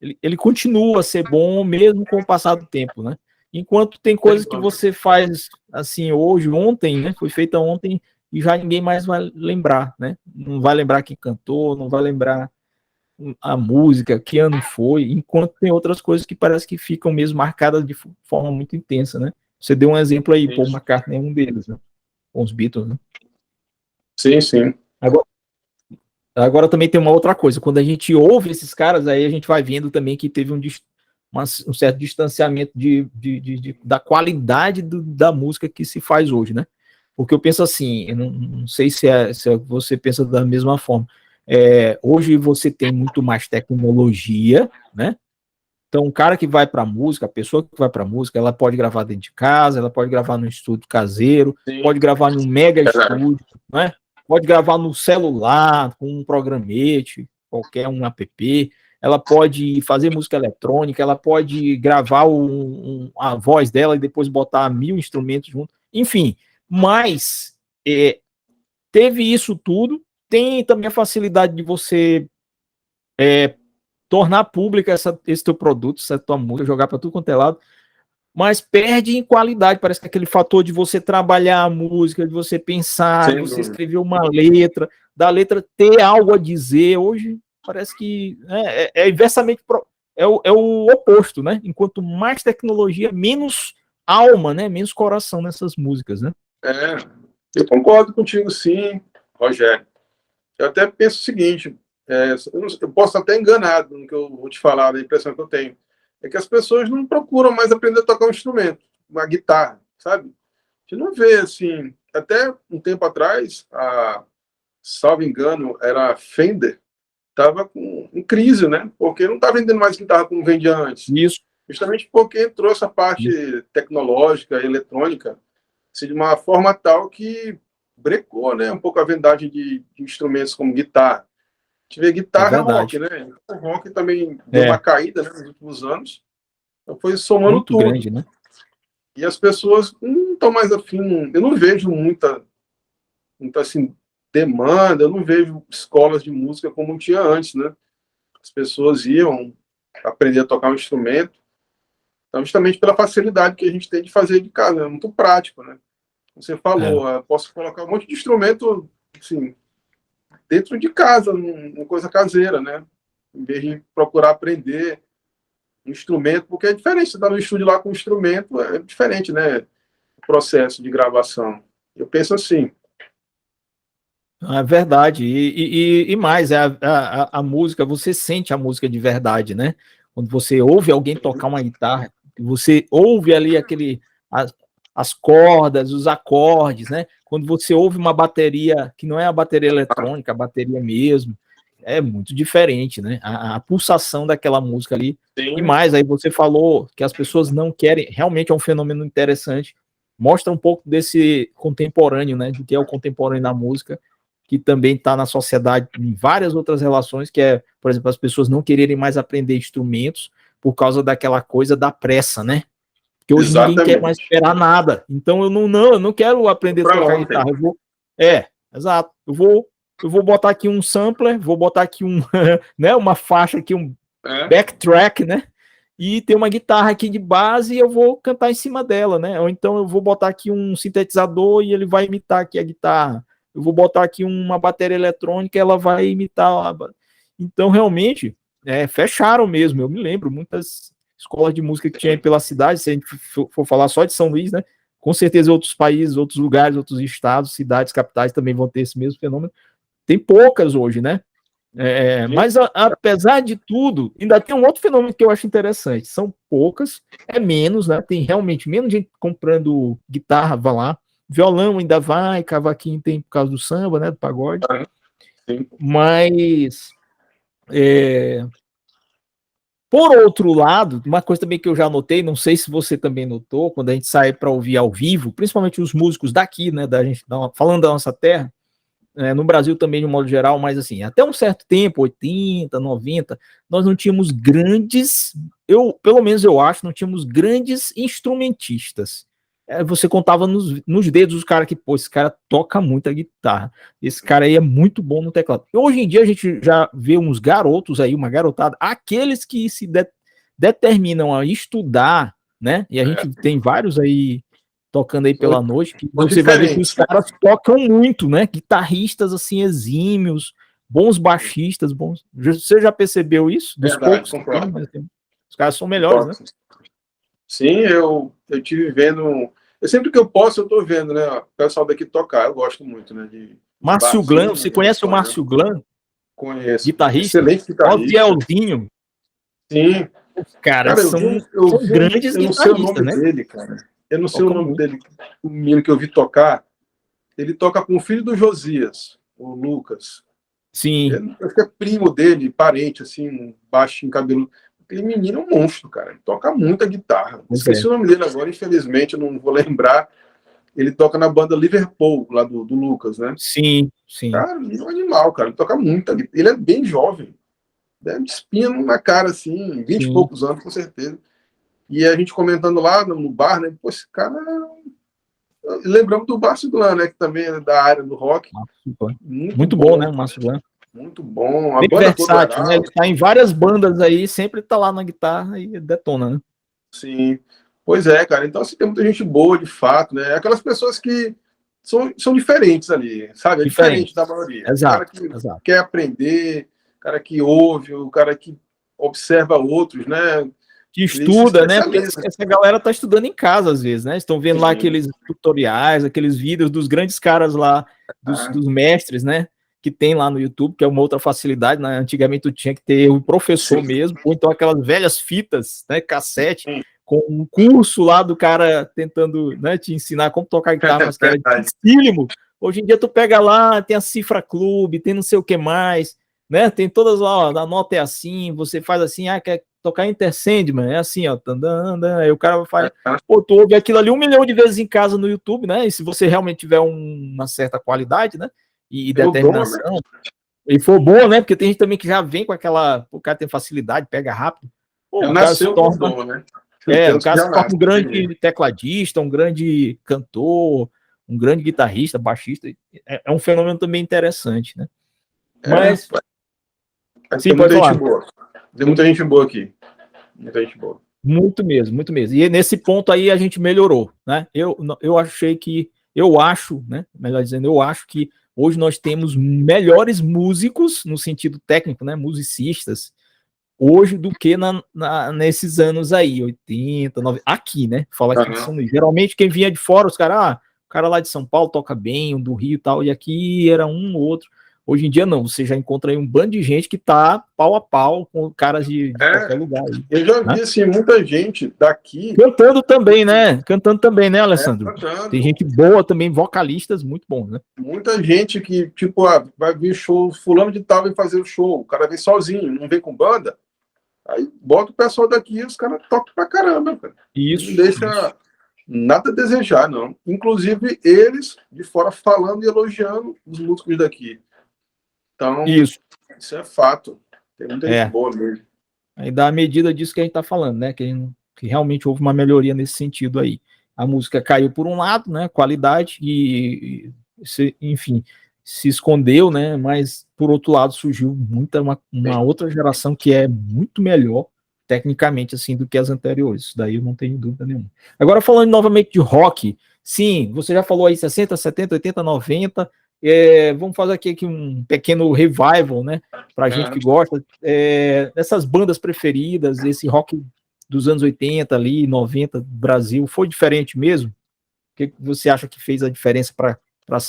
Ele continua a ser bom mesmo com o passar do tempo, né? Enquanto tem coisas que você faz assim hoje, ontem, né? Foi feita ontem e já ninguém mais vai lembrar, né? Não vai lembrar quem cantou, não vai lembrar a música, que ano foi, enquanto tem outras coisas que parece que ficam mesmo marcadas de forma muito intensa, né? Você deu um exemplo aí, Paul McCartney é um deles, né? Com os Beatles, né? Sim, sim. Agora, agora também tem uma outra coisa, quando a gente ouve esses caras, aí a gente vai vendo também que teve um certo distanciamento da qualidade da música que se faz hoje, né? Porque eu penso assim, eu não sei se você pensa da mesma forma. Hoje você tem muito mais tecnologia, né? Então, o cara que vai para música, a pessoa que vai para música, ela pode gravar dentro de casa, ela pode gravar no estúdio caseiro, Sim, pode gravar num mega verdade. estúdio, né? Pode gravar no celular, com um programete, qualquer um app. Ela pode fazer música eletrônica, ela pode gravar a voz dela e depois botar 1.000 instrumentos junto. Enfim, mas teve isso tudo. Tem também a facilidade de você tornar pública esse teu produto, essa tua música, jogar para tudo quanto é lado, mas perde em qualidade. Parece que aquele fator de você trabalhar a música, de você pensar, de Sem você dúvida. escrever uma letra, da letra ter algo a dizer. Hoje parece que inversamente é o oposto, né? Enquanto mais tecnologia, menos alma, né? Menos coração nessas músicas, né? É, eu concordo contigo, sim, Rogério. Eu até penso o seguinte: eu posso estar até enganado no que eu vou te falar, da impressão que eu tenho, é que as pessoas não procuram mais aprender a tocar um instrumento, uma guitarra, sabe? A gente não vê, assim, até um tempo atrás, salvo engano, era a Fender, estava em crise, né? Porque não está vendendo mais guitarra como vendia antes. Isso. Justamente porque entrou essa parte tecnológica, eletrônica, assim, de uma forma tal que brecou, né, um pouco a vendagem de instrumentos como guitarra. A gente vê guitarra rock, né? O rock também deu uma caída, né, nos últimos anos. Então foi somando muito tudo. Grande, né? E as pessoas não estão mais afim. Eu não vejo muita assim, demanda, eu não vejo escolas de música como tinha antes, né? As pessoas iam aprender a tocar um instrumento, então, justamente pela facilidade que a gente tem de fazer de casa, é muito prático, né? Você falou, posso colocar um monte de instrumento, assim, dentro de casa, uma coisa caseira, né? Em vez de procurar aprender um instrumento, porque é diferente, você está no estúdio lá com um instrumento, é diferente, né? O processo de gravação. Eu penso assim. É verdade, e mais, a música, você sente a música de verdade, né? Quando você ouve alguém tocar uma guitarra, você ouve ali as cordas, os acordes, né? Quando você ouve uma bateria, que não é a bateria eletrônica, a bateria mesmo, é muito diferente, né? A pulsação daquela música ali. Sim. E mais, aí você falou que as pessoas não querem, realmente é um fenômeno interessante, mostra um pouco desse contemporâneo, né? Do que é o contemporâneo na música, que também está na sociedade em várias outras relações, que é, por exemplo, as pessoas não quererem mais aprender instrumentos por causa daquela coisa da pressa, né? Porque hoje ninguém quer mais esperar nada. Então eu não quero aprender a tocar guitarra. Exato. Eu vou botar aqui um sampler, vou botar aqui né, uma faixa aqui, backtrack, né? E tem uma guitarra aqui de base e eu vou cantar em cima dela, né? Ou então eu vou botar aqui um sintetizador e ele vai imitar aqui a guitarra. Eu vou botar aqui uma bateria eletrônica, ela vai imitar. Então, realmente, fecharam mesmo. Eu me lembro, muitas escolas de música que tinha aí pela cidade, se a gente for falar só de São Luís, né? Com certeza outros países, outros lugares, outros estados, cidades, capitais também vão ter esse mesmo fenômeno. Tem poucas hoje, né? Mas, apesar de tudo, ainda tem um outro fenômeno que eu acho interessante. São poucas, é menos, né? Tem realmente menos gente comprando guitarra, vai lá. Violão ainda vai, cavaquinho tem por causa do samba, né, do pagode. Sim. Mas, por outro lado, uma coisa também que eu já notei, não sei se você também notou, quando a gente sai para ouvir ao vivo, principalmente os músicos daqui, né, falando da nossa terra, no Brasil também de um modo geral, mas assim, até um certo tempo, 80, 90, nós não tínhamos pelo menos eu acho, não tínhamos grandes instrumentistas. Você contava nos dedos os caras que, pô, esse cara toca muita guitarra, esse cara aí é muito bom no teclado. E hoje em dia a gente já vê uns garotos aí, uma garotada, aqueles que se determinam a estudar, né? E a gente tem vários aí tocando aí pela noite, que você vai ver que os caras tocam muito, né? Guitarristas assim exímios, bons baixistas, bons. Você já percebeu isso? Dos poucos que tem, mas os caras são melhores, né? Sim, eu tive vendo. Sempre que eu posso, eu tô vendo, né? O pessoal daqui tocar, eu gosto muito, né? Márcio Glan, você conhece o Márcio Glan? Conheço. Guitarrista? Excelente guitarrista. Osielzinho. Sim. Cara, são grandes eu não guitarristas, sei o nome né? dele, cara. Eu não sei o nome dele. O menino que eu vi tocar, ele toca com o filho do Josias, o Lucas. Sim. Eu acho que é primo dele, parente, assim, um baixinho, cabelo. Aquele menino é um monstro, cara. Ele toca muita guitarra. Esqueci o nome dele agora, infelizmente, eu não vou lembrar. Ele toca na banda Liverpool, lá do Lucas, né? Sim, sim. Cara, ele é um animal, cara. Ele toca muita guitarra. Ele é bem jovem. Deve de espinha na cara, assim, 20 e poucos anos, com certeza. E a gente comentando lá no bar, né? Pô, esse cara. Lembramos do Márcio Glan, né? Que também é da área do rock. Muito bom, né? O Márcio Glan. Muito bom. A bem banda versátil, toda né? Ele tá em várias bandas aí, sempre tá lá na guitarra e detona, né? Sim. Pois é, cara. Então, assim, tem muita gente boa, de fato, né? Aquelas pessoas que são diferentes ali, sabe? É diferente da maioria. Exato, O cara que quer aprender, o cara que ouve, o cara que observa outros, né? Que estuda, né? Porque essa galera tá estudando em casa, às vezes, né? Estão vendo lá aqueles tutoriais, aqueles vídeos dos grandes caras lá, dos mestres, né? que tem lá no YouTube, que é uma outra facilidade, né? Antigamente tu tinha que ter o professor mesmo, ou então aquelas velhas fitas, né, cassete, com um curso lá do cara tentando, né, te ensinar como tocar guitarra, mas que era dificílimo. Hoje em dia tu pega lá, tem a Cifra Clube, tem não sei o que mais, né? Tem todas lá, ó, a nota é assim, você faz assim, quer tocar Enter Sandman, é assim, ó, aí o cara faz, pô, tu ouve aquilo ali 1 milhão de vezes em casa no YouTube, né? E se você realmente tiver uma certa qualidade, né? E determinação, e for boa, né? Porque tem gente também que já vem com aquela, o cara tem facilidade, pega rápido. Pô, o cara se torna, né? o cara se torna um grande tecladista, um grande cantor, um grande guitarrista, baixista. É um fenômeno também interessante, né? Mas sim, pode falar. Tem muita gente boa aqui. Muita gente boa. Muito mesmo, muito mesmo. E nesse ponto aí a gente melhorou, né? Eu achei que, eu acho, né? Melhor dizendo, eu acho que hoje nós temos melhores músicos, no sentido técnico, né? Musicistas, hoje do que nesses anos aí, 80, 90, aqui, né? Fala aqui de São Luís. Geralmente quem vinha de fora, os caras, o cara lá de São Paulo toca bem, um do Rio e tal, e aqui era um ou outro. Hoje em dia não, você já encontra aí um bando de gente que tá pau a pau com caras de qualquer lugar. Aí, eu já vi, assim, muita gente daqui... Cantando também, né, Alessandro? Tem gente boa também, vocalistas muito bons, né? Muita gente que, tipo, vai vir show, fulano de tal vai fazer o show, o cara vem sozinho, não vem com banda, aí bota o pessoal daqui e os caras tocam pra caramba, cara. Isso. Não deixa nada a desejar, não. Inclusive, eles de fora falando e elogiando os músicos daqui. Então, isso é fato. Tem muita gente boa mesmo. Aí dá a medida disso que a gente tá falando, né? Que realmente houve uma melhoria nesse sentido aí. A música caiu por um lado, né? Qualidade, enfim, se escondeu, né? Mas por outro lado surgiu uma outra geração que é muito melhor tecnicamente assim do que as anteriores. Isso daí eu não tenho dúvida nenhuma. Agora falando novamente de rock, sim, você já falou aí 60, 70, 80, 90. Vamos fazer aqui um pequeno revival, né? Pra gente que gosta. Essas bandas preferidas, esse rock dos anos 80 ali, 90, Brasil, foi diferente mesmo? O que você acha que fez a diferença para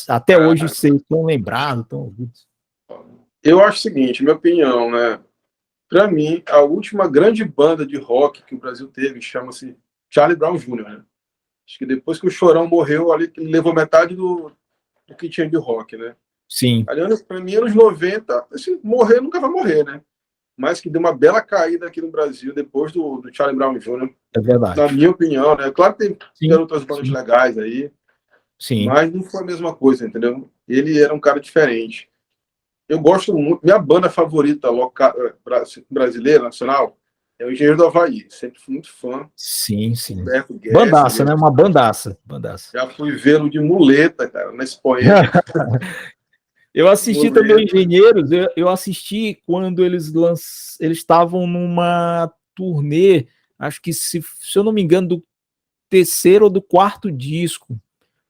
até hoje ser tão lembrado, tão ouvido? Eu acho o seguinte, minha opinião, né? Para mim, a última grande banda de rock que o Brasil teve chama-se Charlie Brown Jr., né? Acho que depois que o Chorão morreu, ali ele levou metade do que tinha de rock, né? Sim. Aliás, para mim, anos 90, assim, morrer nunca vai morrer, né? Mas que deu uma bela caída aqui no Brasil depois do Charlie Brown Jr. É verdade. Na minha opinião, né? Claro que tem outras bandas legais aí, mas não foi a mesma coisa, entendeu? Ele era um cara diferente. Eu gosto muito, minha banda favorita local, brasileira, nacional, é o Engenheiro do Havaí. Sempre fui muito fã. Sim. Bandaça, né? Uma bandaça. Já fui vê-lo de muleta, cara, na Expoente. Eu assisti também Engenheiros, eu assisti quando eles estavam numa turnê, acho que se eu não me engano, do terceiro ou do quarto disco.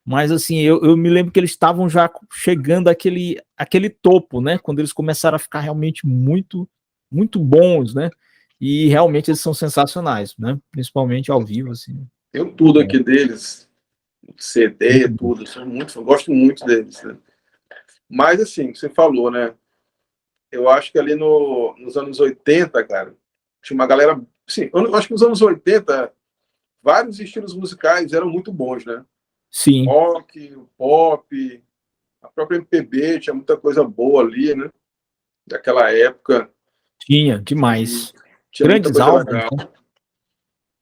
Mas assim, eu me lembro que eles estavam já chegando àquele topo, né? Quando eles começaram a ficar realmente muito, muito bons, né? E realmente eles são sensacionais, né? Principalmente ao vivo, assim. Tem tudo aqui deles, CD, tudo. Eu gosto muito deles, né? Mas assim, você falou, né? Eu acho que ali nos anos 80, cara, tinha uma galera. Sim, eu acho que nos anos 80, vários estilos musicais eram muito bons, né? Sim. Rock, pop, a própria MPB, tinha muita coisa boa ali, né? Daquela época. Tinha, demais. Tinha grandes álbuns. Né?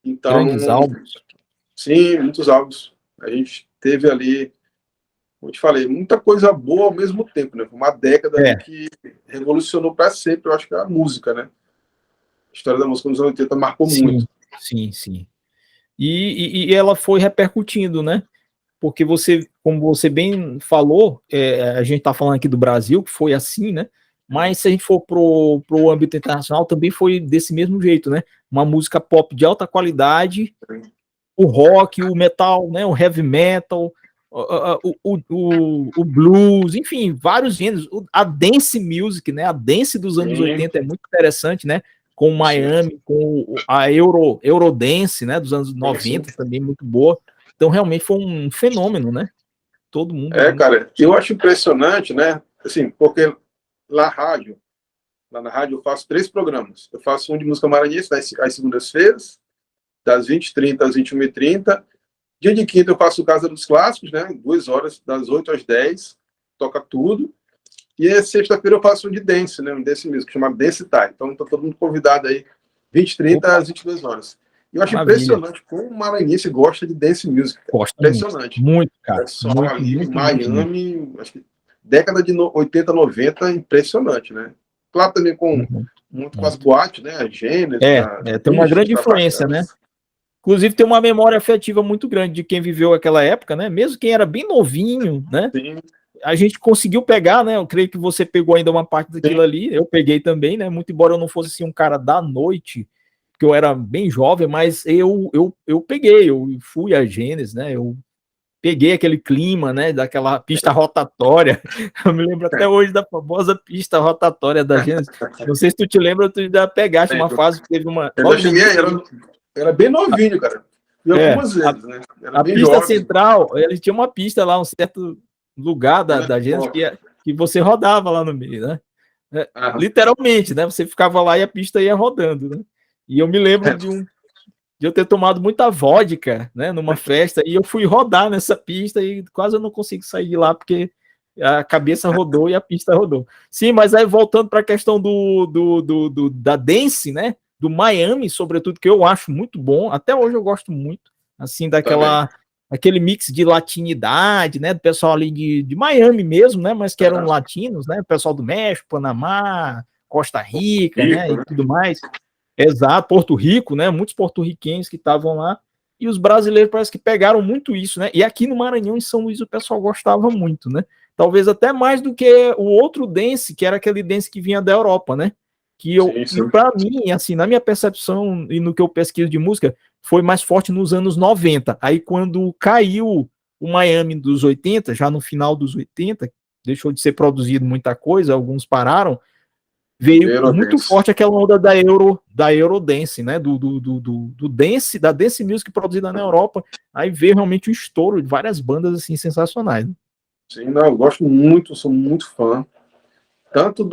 Então, grandes álbuns. Sim, muitos álbuns. A gente teve ali, como eu te falei, muita coisa boa ao mesmo tempo, né? Uma década que revolucionou para sempre, eu acho que é a música, né? A história da música nos anos 80 marcou muito. Sim. E ela foi repercutindo, né? Porque como você bem falou, a gente está falando aqui do Brasil, que foi assim, né? Mas se a gente for pro âmbito internacional, também foi desse mesmo jeito, né? Uma música pop de alta qualidade, o rock, o metal, né? O heavy metal, o blues, enfim, vários gêneros. A dance music, né? A dance dos anos 80 é muito interessante, né? Com Miami, com a Eurodance, né? Dos anos 90 também muito boa. Então, realmente foi um fenômeno, né? Todo mundo. Cara, eu acho impressionante, né? assim, porque lá na rádio eu faço 3 programas. Eu faço um de música maranhense, às segundas-feiras, das 20h30 às 21h30. Dia de quinta eu faço Casa dos Clássicos, né? 2 horas, das 8 às 10, toca tudo. E sexta-feira eu faço um de dance, né? Um dance music, chamado Dance Time. Então tá todo mundo convidado aí, 20h30 às 22 horas. E eu acho impressionante como o maranhense gosta de dance music. Gosta Impressionante. muito, cara. É só ali em Miami, acho que década de 80, 90, impressionante, né? Claro, também muito com as boates, né? A Gênesis. Tem uma grande influência, né? Inclusive tem uma memória afetiva muito grande de quem viveu aquela época, né? Mesmo quem era bem novinho, né? Sim. A gente conseguiu pegar, né? Eu creio que você pegou ainda uma parte daquilo ali, eu peguei também, né? Muito embora eu não fosse assim um cara da noite, porque eu era bem jovem, mas eu peguei, eu fui a Gênesis, né? Eu peguei aquele clima, né? Daquela pista rotatória. Eu me lembro até hoje da famosa pista rotatória da Gênesis. Não sei se tu te lembra, tu já pegaste uma fase que teve uma. Eu cheguei, era bem novinho, cara. E algumas vezes, né? A pista jovem. Central, ele tinha uma pista lá, um certo lugar da Gênesis que você rodava lá no meio, né? Literalmente, né? Você ficava lá e a pista ia rodando, né? E eu me lembro de eu ter tomado muita vodka, né, numa festa, e eu fui rodar nessa pista e quase eu não consigo sair de lá porque a cabeça rodou e a pista rodou. Sim, mas aí voltando para a questão da dance, né, do Miami, sobretudo, que eu acho muito bom, até hoje eu gosto muito, assim, aquele mix de latinidade, né, do pessoal ali de Miami mesmo, né, mas que eram latinos, né, o pessoal do México, Panamá, Costa Rica, né, e tudo mais. Exato, Porto Rico, né? Muitos porto-riquenhos que estavam lá, e os brasileiros parece que pegaram muito isso, né? E aqui no Maranhão, em São Luís, o pessoal gostava muito, né? Talvez até mais do que o outro dance, que era aquele dance que vinha da Europa, né? Que para mim, assim, na minha percepção e no que eu pesquiso de música, foi mais forte nos anos 90. Aí quando caiu o Miami dos 80, já no final dos 80, deixou de ser produzido muita coisa, alguns pararam, veio muito forte aquela onda da Eurodance, né? Do dance, da dance music produzida na Europa. Aí veio realmente o estouro de várias bandas assim sensacionais. Né? Sim, não, eu gosto muito, sou muito fã, tanto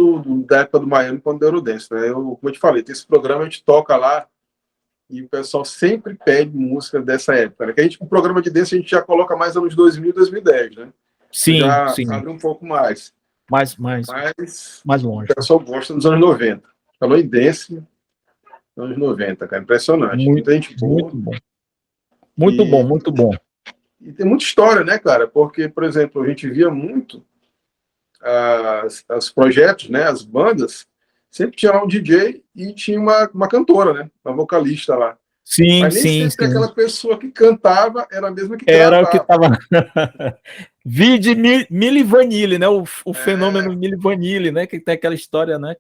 da época do Miami quanto da Eurodance, né? Como eu te falei, tem esse programa, a gente toca lá e o pessoal sempre pede música dessa época. Né? Que o programa de dance a gente já coloca mais anos 2000 e 2010, né? Sim, já sim. abre um pouco mais. Mais longe. O pessoal gosta dos anos 90. Falou em dance, anos 90, cara. Impressionante. Muita gente boa. Muito bom. Muito bom, muito bom. E tem muita história, né, cara? Porque, por exemplo, a gente via muito os projetos, né, as bandas, sempre tinha lá um DJ e tinha uma cantora, né? Uma vocalista lá. Sim, mas nem sempre aquela pessoa que cantava era a mesma que gravava. Era o que estava. Vide Milli Vanilli, né? O fenômeno Milli Vanilli, né? Que tem aquela história, né?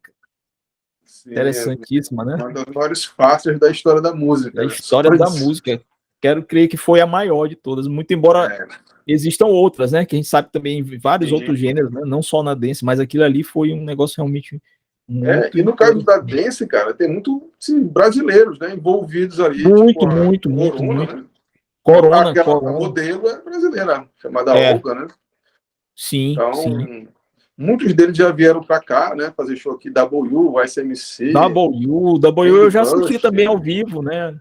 Sim, interessantíssima, né? Uma das maiores faces da história da música. Da história da música. Quero crer que foi a maior de todas, muito embora existam outras, né? Que a gente sabe também vários outros gêneros, né? Não só na dance, mas aquilo ali foi um negócio realmente muito. E no caso da dance, cara, tem muito brasileiros, né? Envolvidos ali. Muito. Né? Corona. A modelo é brasileira, chamada Olga, né? Sim, então, sim. Muitos deles já vieram para cá, né? Fazer show aqui, W, ICMC. W eu já assisti também ao vivo, né?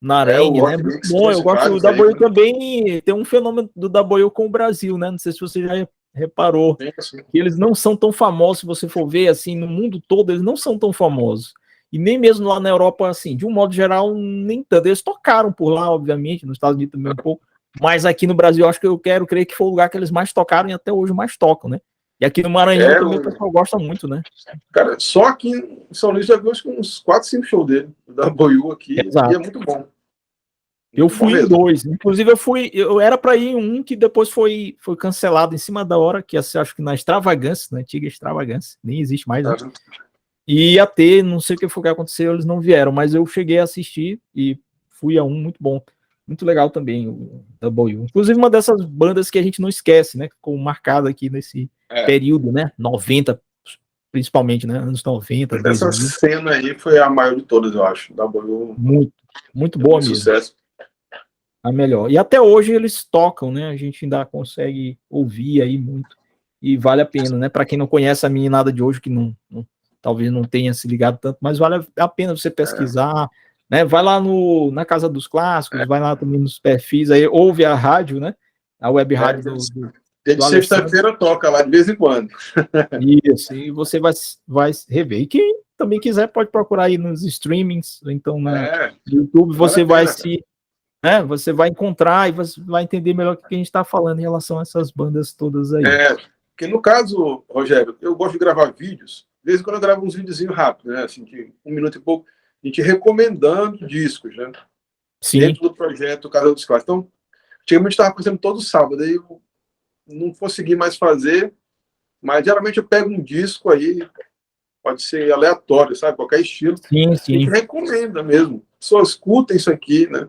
Na Arena, né? Muito bom, eu gosto do W também. Tem um fenômeno do W com o Brasil, né? Não sei se você já reparou. Que eles não são tão famosos, se você for ver, assim, no mundo todo, eles não são tão famosos. E nem mesmo lá na Europa, assim, de um modo geral, nem tanto. Eles tocaram por lá, obviamente, nos Estados Unidos também um pouco. Mas aqui no Brasil, acho que eu quero crer que foi o lugar que eles mais tocaram e até hoje mais tocam, né? E aqui no Maranhão também o pessoal gosta muito, né? Cara, só aqui em São Luís já viu uns 4, 5 shows dele, da Boiú aqui, exato. E é muito bom. Eu fui em 2, inclusive eu era para ir em um que depois foi cancelado em cima da hora, que acho que na Extravagância, na antiga Extravagância, nem existe mais, né? E ia ter, não sei o que foi que aconteceu, eles não vieram, mas eu cheguei a assistir e fui a um muito bom. Muito legal também, o W. Inclusive uma dessas bandas que a gente não esquece, né? Ficou marcada aqui nesse período, né? 90, principalmente, né? Anos 90. Essa 2000. Cena aí foi a maior de todas, eu acho. W. Muito boa mesmo. Sucesso. A melhor. E até hoje eles tocam, né? A gente ainda consegue ouvir aí muito. e vale a pena, né? Para quem não conhece a meninada de hoje, que talvez não tenha se ligado tanto, mas vale a pena você pesquisar, né? Vai lá na Casa dos Clássicos, vai lá também nos perfis, aí ouve a rádio, né? A web rádio dia de sexta-feira toca lá de vez em quando. Isso, e você vai rever. E quem também quiser pode procurar aí nos streamings, então no YouTube, você vai você vai encontrar e você vai entender melhor o que a gente está falando em relação a essas bandas todas aí. Porque no caso, Rogério, eu gosto de gravar vídeos, de vez em quando eu gravo uns videozinhos rápidos, né? Assim, de 1 minuto e pouco, a gente recomendando discos, né? Sim. Dentro do projeto Casa dos Clássicos. Então, antigamente estava acontecendo todo sábado, aí eu não consegui mais fazer, mas geralmente eu pego um disco aí, pode ser aleatório, sabe? Qualquer estilo. Sim. A gente recomenda mesmo. Pessoas escutem isso aqui, né?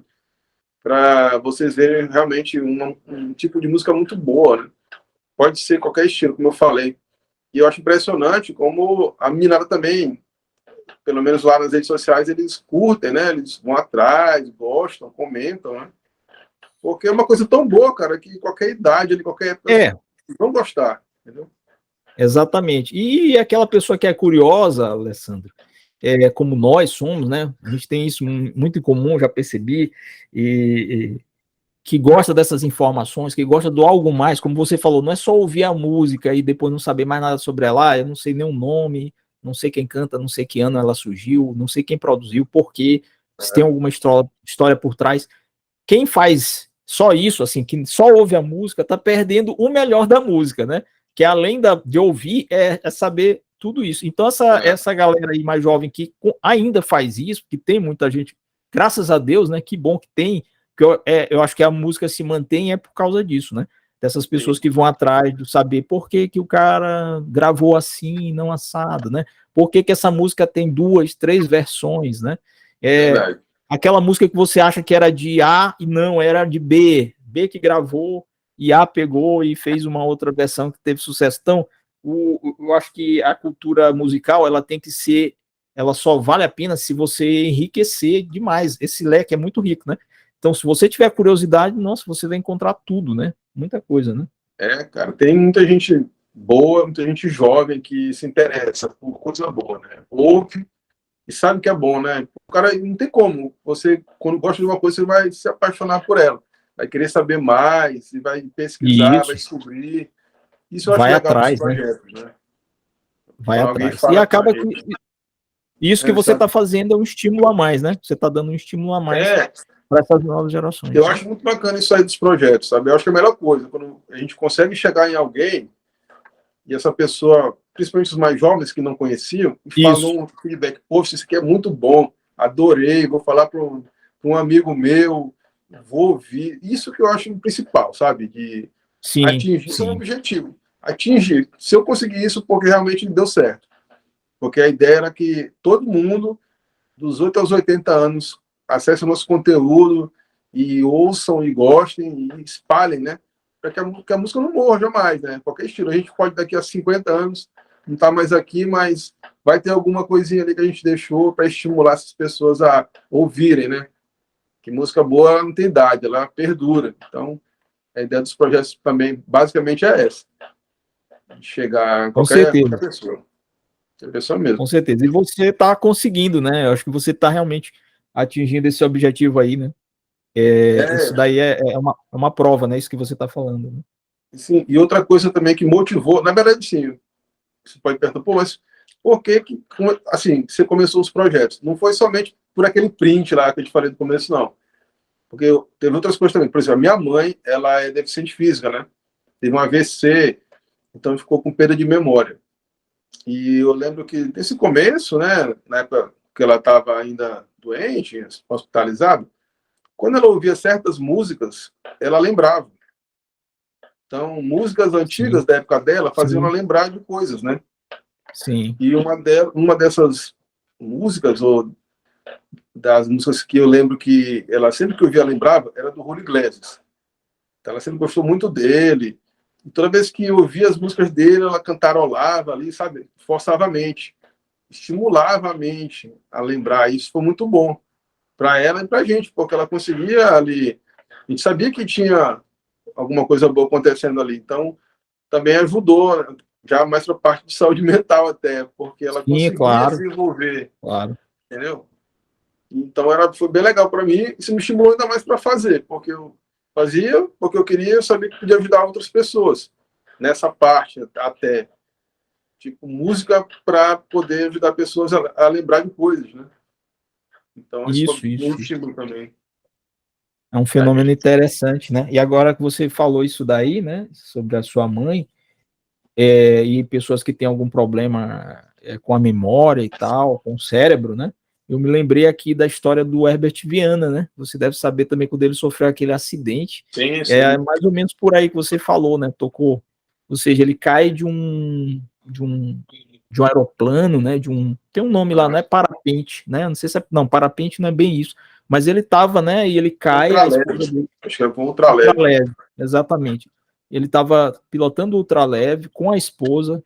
Para vocês verem realmente um tipo de música muito boa, né? Pode ser qualquer estilo, como eu falei. E eu acho impressionante como a meninada também, pelo menos lá nas redes sociais, eles curtem, né? Eles vão atrás, gostam, comentam, né? Porque é uma coisa tão boa, cara, que qualquer idade, qualquer época, vão gostar, entendeu? Exatamente. E aquela pessoa que é curiosa, Alessandro, como nós somos, né? A gente tem isso muito em comum, já percebi, e que gosta dessas informações, que gosta do algo mais, como você falou, não é só ouvir a música e depois não saber mais nada sobre ela, eu não sei nem o nome, não sei quem canta, não sei que ano ela surgiu, não sei quem produziu, porque se tem alguma história por trás. Quem faz só isso, assim, que só ouve a música, tá perdendo o melhor da música, né? Que além de ouvir, é saber tudo isso. Então, essa galera aí mais jovem que ainda faz isso, que tem muita gente, graças a Deus, né? Que bom que tem, que eu acho que a música se mantém por causa disso, né? Dessas pessoas que vão atrás de saber por que o cara gravou assim e não assado, né? Por que essa música tem 2, 3 versões, né? Aquela música que você acha que era de A e não, era de B. B que gravou e A pegou e fez uma outra versão que teve sucesso. Então, eu acho que a cultura musical, ela tem que ser, ela só vale a pena se você enriquecer demais. Esse leque é muito rico, né? Então, se você tiver curiosidade, nossa, você vai encontrar tudo, né? Muita coisa, né? Cara, tem muita gente boa, muita gente jovem que se interessa por coisa boa, né? Ouve e sabe que é bom, né? O cara não tem como. Você, quando gosta de uma coisa, você vai se apaixonar por ela. Vai querer saber mais, e vai pesquisar, vai descobrir. Isso eu acho vai legal atrás, dos projetos, né? Vai atrás. E acaba que isso que você está fazendo é um estímulo a mais, né? Você está dando um estímulo a mais para essas novas gerações. Eu acho muito bacana isso aí dos projetos, sabe? Eu acho que é a melhor coisa, quando a gente consegue chegar em alguém e essa pessoa, principalmente os mais jovens que não conheciam, falou um feedback, poxa, isso aqui é muito bom, adorei, vou falar para um amigo meu, vou ouvir. Isso que eu acho o principal, sabe? De atingir um objetivo. Atingir. Se eu conseguir isso, porque realmente deu certo. Porque a ideia era que todo mundo, dos 8 aos 80 anos, acesse o nosso conteúdo e ouçam e gostem e espalhem, né? Para que a música não morra jamais, né? Qualquer estilo. A gente pode, daqui a 50 anos, não estar mais aqui, mas vai ter alguma coisinha ali que a gente deixou para estimular essas pessoas a ouvirem, né? Que música boa ela não tem idade, ela perdura. Então, a ideia dos projetos também, basicamente, é essa. Chegar a qualquer pessoa. Mesmo. Com certeza. E você está conseguindo, né? Eu acho que você está realmente atingindo esse objetivo aí, né? Isso daí é uma prova, né? Isso que você está falando. Né? Sim, e outra coisa também que motivou, na verdade, sim, você pode perguntar, pô, mas por que assim, você começou os projetos? Não foi somente por aquele print lá que eu te falei no começo, não. Porque teve outras coisas também. Por exemplo, a minha mãe, ela é deficiente física, né? Teve um AVC, então ficou com perda de memória. E eu lembro que nesse começo, né, na época que ela estava ainda doente, hospitalizada, quando ela ouvia certas músicas, ela lembrava. Então, músicas antigas da época dela faziam ela lembrar de coisas, né? Sim. E uma dessas músicas, ou das músicas que eu lembro que ela sempre que ouvia lembrava, era do Julio Iglesias. Então, ela sempre gostou muito dele. E toda vez que ouvia as músicas dele, ela cantarolava ali, sabe? Forçava a mente. Estimulava a mente a lembrar. Isso foi muito bom para ela e para a gente, porque ela conseguia ali. A gente sabia que tinha alguma coisa boa acontecendo ali. Então, também ajudou, já mais para a parte de saúde mental até, porque ela conseguia claro, desenvolver, claro. entendeu? Então foi bem legal para mim, isso me estimulou ainda mais para fazer, porque eu fazia, porque eu queria, eu sabia que podia ajudar outras pessoas nessa parte até, tipo, música para poder ajudar pessoas a lembrar de coisas, né? Então isso foi um estímulo também. É um fenômeno interessante, né? E agora que você falou isso daí, né, sobre a sua mãe, e pessoas que têm algum problema com a memória e tal, com o cérebro, né? Eu me lembrei aqui da história do Herbert Viana, né? Você deve saber também quando ele sofreu aquele acidente. Sim, sim. É mais ou menos por aí que você falou, né? Tocou. Ou seja, ele cai de um aeroplano, né? Tem um nome lá, não é parapente, né? Não sei se não, parapente não é bem isso. Mas ele tava, né? E ele cai, a esposa dele. Acho que é com ultraleve. Ultraleve, exatamente. Ele estava pilotando o ultraleve com a esposa,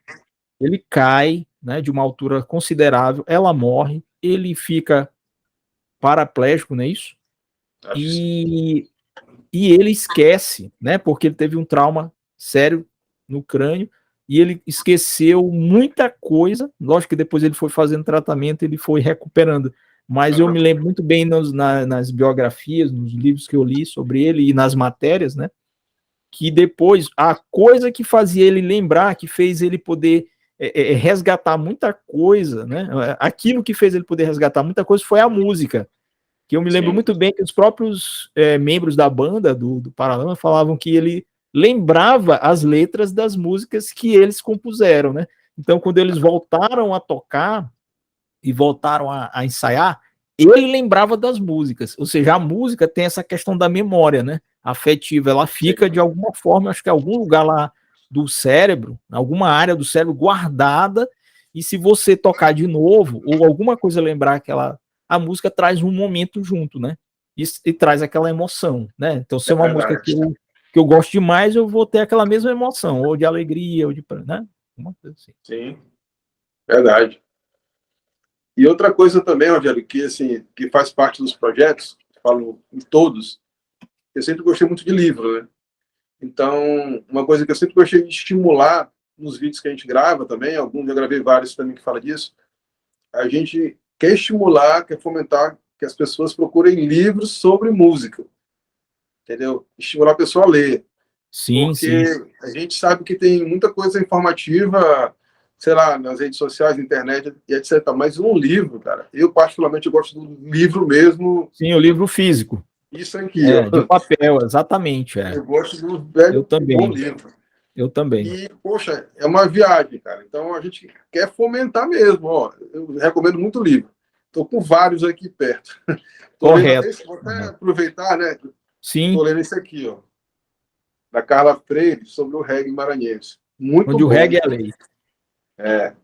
ele cai, né, de uma altura considerável, ela morre, ele fica paraplégico, não é isso? E ele esquece, né, porque ele teve um trauma sério no crânio, e ele esqueceu muita coisa, lógico que depois ele foi fazendo tratamento, ele foi recuperando, mas eu me lembro muito bem nas biografias, nos livros que eu li sobre ele e nas matérias, né, que depois a coisa que fazia ele lembrar, que fez ele poder resgatar muita coisa, né? Aquilo que fez ele poder resgatar muita coisa foi a música. Que eu me lembro muito bem que os próprios membros da banda do Paralamas falavam que ele lembrava as letras das músicas que eles compuseram, né? Então, quando eles voltaram a tocar e voltaram a ensaiar, ele lembrava das músicas. Ou seja, a música tem essa questão da memória, né? Afetiva, ela fica de alguma forma, acho que em algum lugar lá do cérebro, alguma área do cérebro guardada, e se você tocar de novo, ou alguma coisa lembrar aquela, a música traz um momento junto, né? E traz aquela emoção, né? Então, se é uma música que eu gosto demais, eu vou ter aquela mesma emoção, ou de alegria, ou de, né? Uma coisa assim. Sim, verdade. E outra coisa também, Rogério, que, assim, que faz parte dos projetos, falo em todos, eu sempre gostei muito de livro, né? Então, uma coisa que eu sempre gostei de estimular nos vídeos que a gente grava também, alguns eu gravei vários também que fala disso, a gente quer estimular, quer fomentar que as pessoas procurem livros sobre música, entendeu? Estimular a pessoa a ler. Sim, porque sim. a gente sabe que tem muita coisa informativa, sei lá, nas redes sociais, na internet e etc. Mas um livro, cara, eu particularmente gosto do livro mesmo. Sim, o livro físico. Isso aqui, ó. De papel, exatamente. Eu gosto do velho bom livro. Eu também. E, poxa, é uma viagem, cara. Então a gente quer fomentar mesmo. Ó, eu recomendo muito livro. Estou com vários aqui perto. Correto. Vou até aproveitar, né? Sim. Estou lendo esse aqui, ó. Da Carla Freire, sobre o reggae maranhense. Muito Onde bom. O reggae é a lei.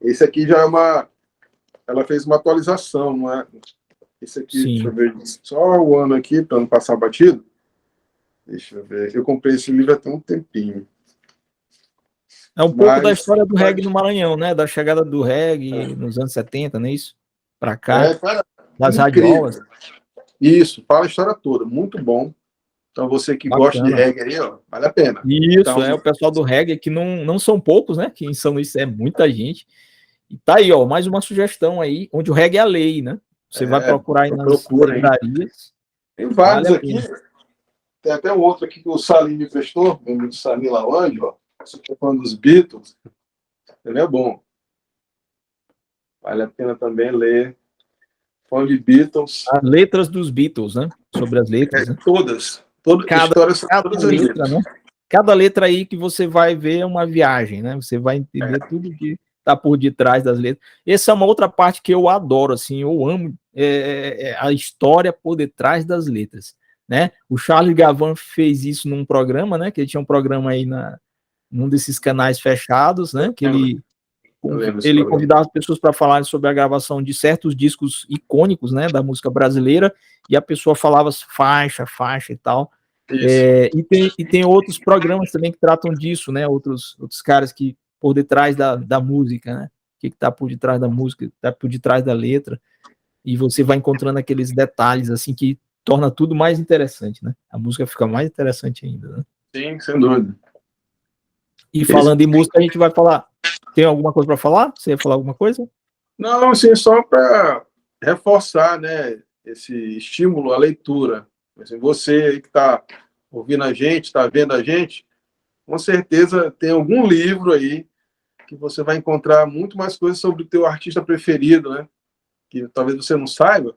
Esse aqui já é uma... Ela fez uma atualização, não é? Esse aqui, sim. Deixa eu ver só o ano aqui, para não passar batido. Deixa eu ver. Eu comprei esse livro há tem um tempinho. É um pouco da história do reggae no Maranhão, né? Da chegada do reggae nos anos 70, não é isso? Para cá. Das radiolas. Isso, fala a história toda. Muito bom. Então, você que gosta de reggae aí, ó, vale a pena. Isso, então, o pessoal do reggae, que não são poucos, né? Que em São Luís é muita gente. E tá aí, ó, mais uma sugestão aí, onde o reggae é a lei, né? Você vai procurar aí nas livrarias. Tem vários aqui. Tem até um outro aqui que o Salim me prestou, meu amigo Salim Lawande, ó. Você tá falando dos Beatles. Ele é bom. Vale a pena também ler. Fã de Beatles. As letras dos Beatles, né? Sobre as letras. Né? Todas. Cada letra, né? Cada letra aí que você vai ver é uma viagem, né? Você vai entender tudo que tá por detrás das letras. Essa é uma outra parte que eu adoro, assim, eu amo a história por detrás das letras, né? O Charles Gavan fez isso num programa, né? Que ele tinha um programa aí num desses canais fechados, né? Que ele convidava as pessoas para falarem sobre a gravação de certos discos icônicos, né? Da música brasileira, e a pessoa falava faixa e tal. E tem outros programas também que tratam disso, né? Outros caras que por detrás da música, né? O que está por detrás da música, está por detrás da letra, e você vai encontrando aqueles detalhes assim que torna tudo mais interessante, né? A música fica mais interessante ainda, né? Sim, sem dúvida. E falando em música, a gente vai falar. Tem alguma coisa para falar? Você ia falar alguma coisa? Não, assim, só para reforçar, né, esse estímulo à leitura. Assim, você aí que está ouvindo a gente, está vendo a gente, com certeza tem algum livro aí que você vai encontrar muito mais coisas sobre o teu artista preferido, né? Que talvez você não saiba,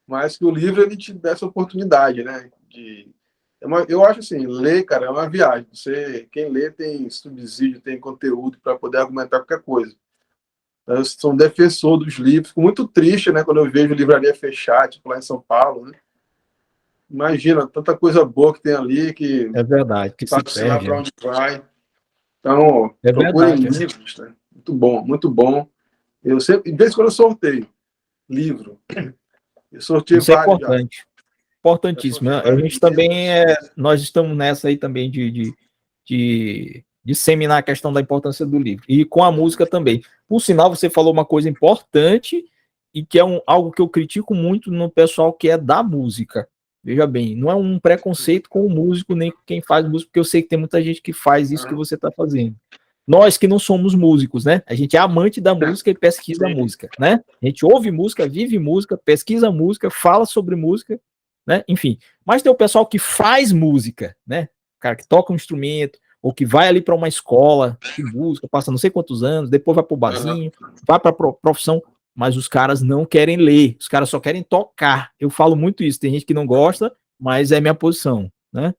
mas que o livro ele te dá essa oportunidade, né? Eu acho assim, ler, cara, é uma viagem. Quem lê tem subsídio, tem conteúdo para poder argumentar qualquer coisa. Eu sou um defensor dos livros. Fico muito triste, né, quando eu vejo livraria fechar, tipo lá em São Paulo, né? Imagina, tanta coisa boa que tem ali, que É verdade, que se sabe-se lá perde. para onde vai. Então, É procurem verdade. livros, né? Muito bom, muito bom. Eu sempre, de vez em quando eu sorteio livro. Eu sorteio Isso é vários já. importante. Importantíssimo, né? A gente também nós estamos nessa aí também de disseminar a questão da importância do livro. E com a música também. Por sinal, você falou uma coisa importante e que é algo que eu critico muito no pessoal que é da música. Veja bem, não é um preconceito com o músico, nem com quem faz música, porque eu sei que tem muita gente que faz isso que você está fazendo. Nós que não somos músicos, né? A gente é amante da música e pesquisa a música, né? A gente ouve música, vive música, pesquisa música, fala sobre música, né? Enfim, mas tem o pessoal que faz música, né? O cara que toca um instrumento, ou que vai ali para uma escola de música, passa não sei quantos anos, depois vai para o barzinho, vai para a profissão, mas os caras não querem ler, os caras só querem tocar. Eu falo muito isso, tem gente que não gosta, mas é minha posição, né?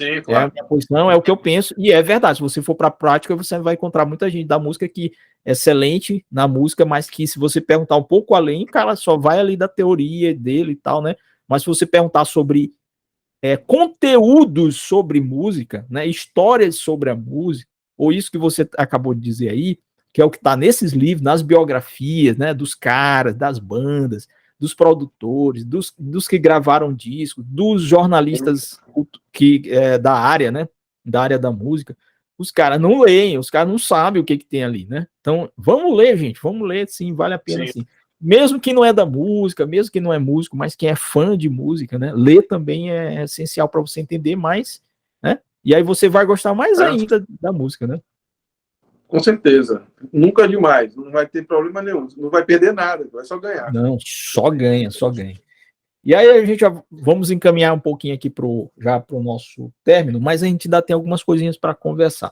Sim, É a claro. minha posição, é o que eu penso, e é verdade. Se você for para a prática, você vai encontrar muita gente da música que é excelente na música, mas que se você perguntar um pouco além, cara, só vai ali da teoria dele e tal, né? Mas se você perguntar sobre conteúdos sobre música, né? Histórias sobre a música, ou isso que você acabou de dizer aí, que é o que está nesses livros, nas biografias, né? Dos caras, das bandas, dos produtores, dos que gravaram discos, dos jornalistas da área, né? Da área da música. Os caras não leem, os caras não sabem o que tem ali, né? Então, vamos ler, gente, vamos ler, sim, vale a pena, sim. Mesmo que não é da música, mesmo que não é músico, mas quem é fã de música, né? Ler também é essencial para você entender mais, né? E aí você vai gostar mais ainda da música, né? Com certeza. Nunca é demais. Não vai ter problema nenhum. Não vai perder nada. Vai só ganhar. Não, só ganha, só ganha. E aí a gente já vamos encaminhar um pouquinho aqui já para o nosso término, mas a gente ainda tem algumas coisinhas para conversar.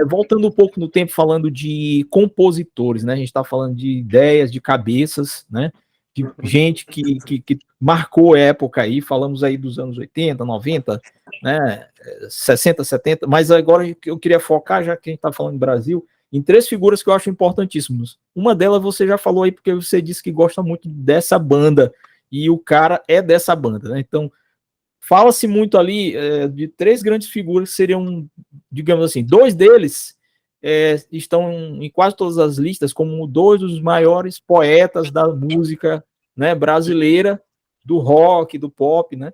Voltando um pouco no tempo, falando de compositores, né? A gente está falando de ideias, de cabeças, né? De gente que marcou época aí, falamos aí dos anos 80, 90, né? 60, 70, mas agora eu queria focar, já que a gente está falando do Brasil, em três figuras que eu acho importantíssimas. Uma delas você já falou aí, porque você disse que gosta muito dessa banda, e o cara é dessa banda, né? Então, fala-se muito ali de três grandes figuras que seriam, digamos assim, dois deles estão em quase todas as listas como dois dos maiores poetas da música, né, brasileira, do rock, do pop, né?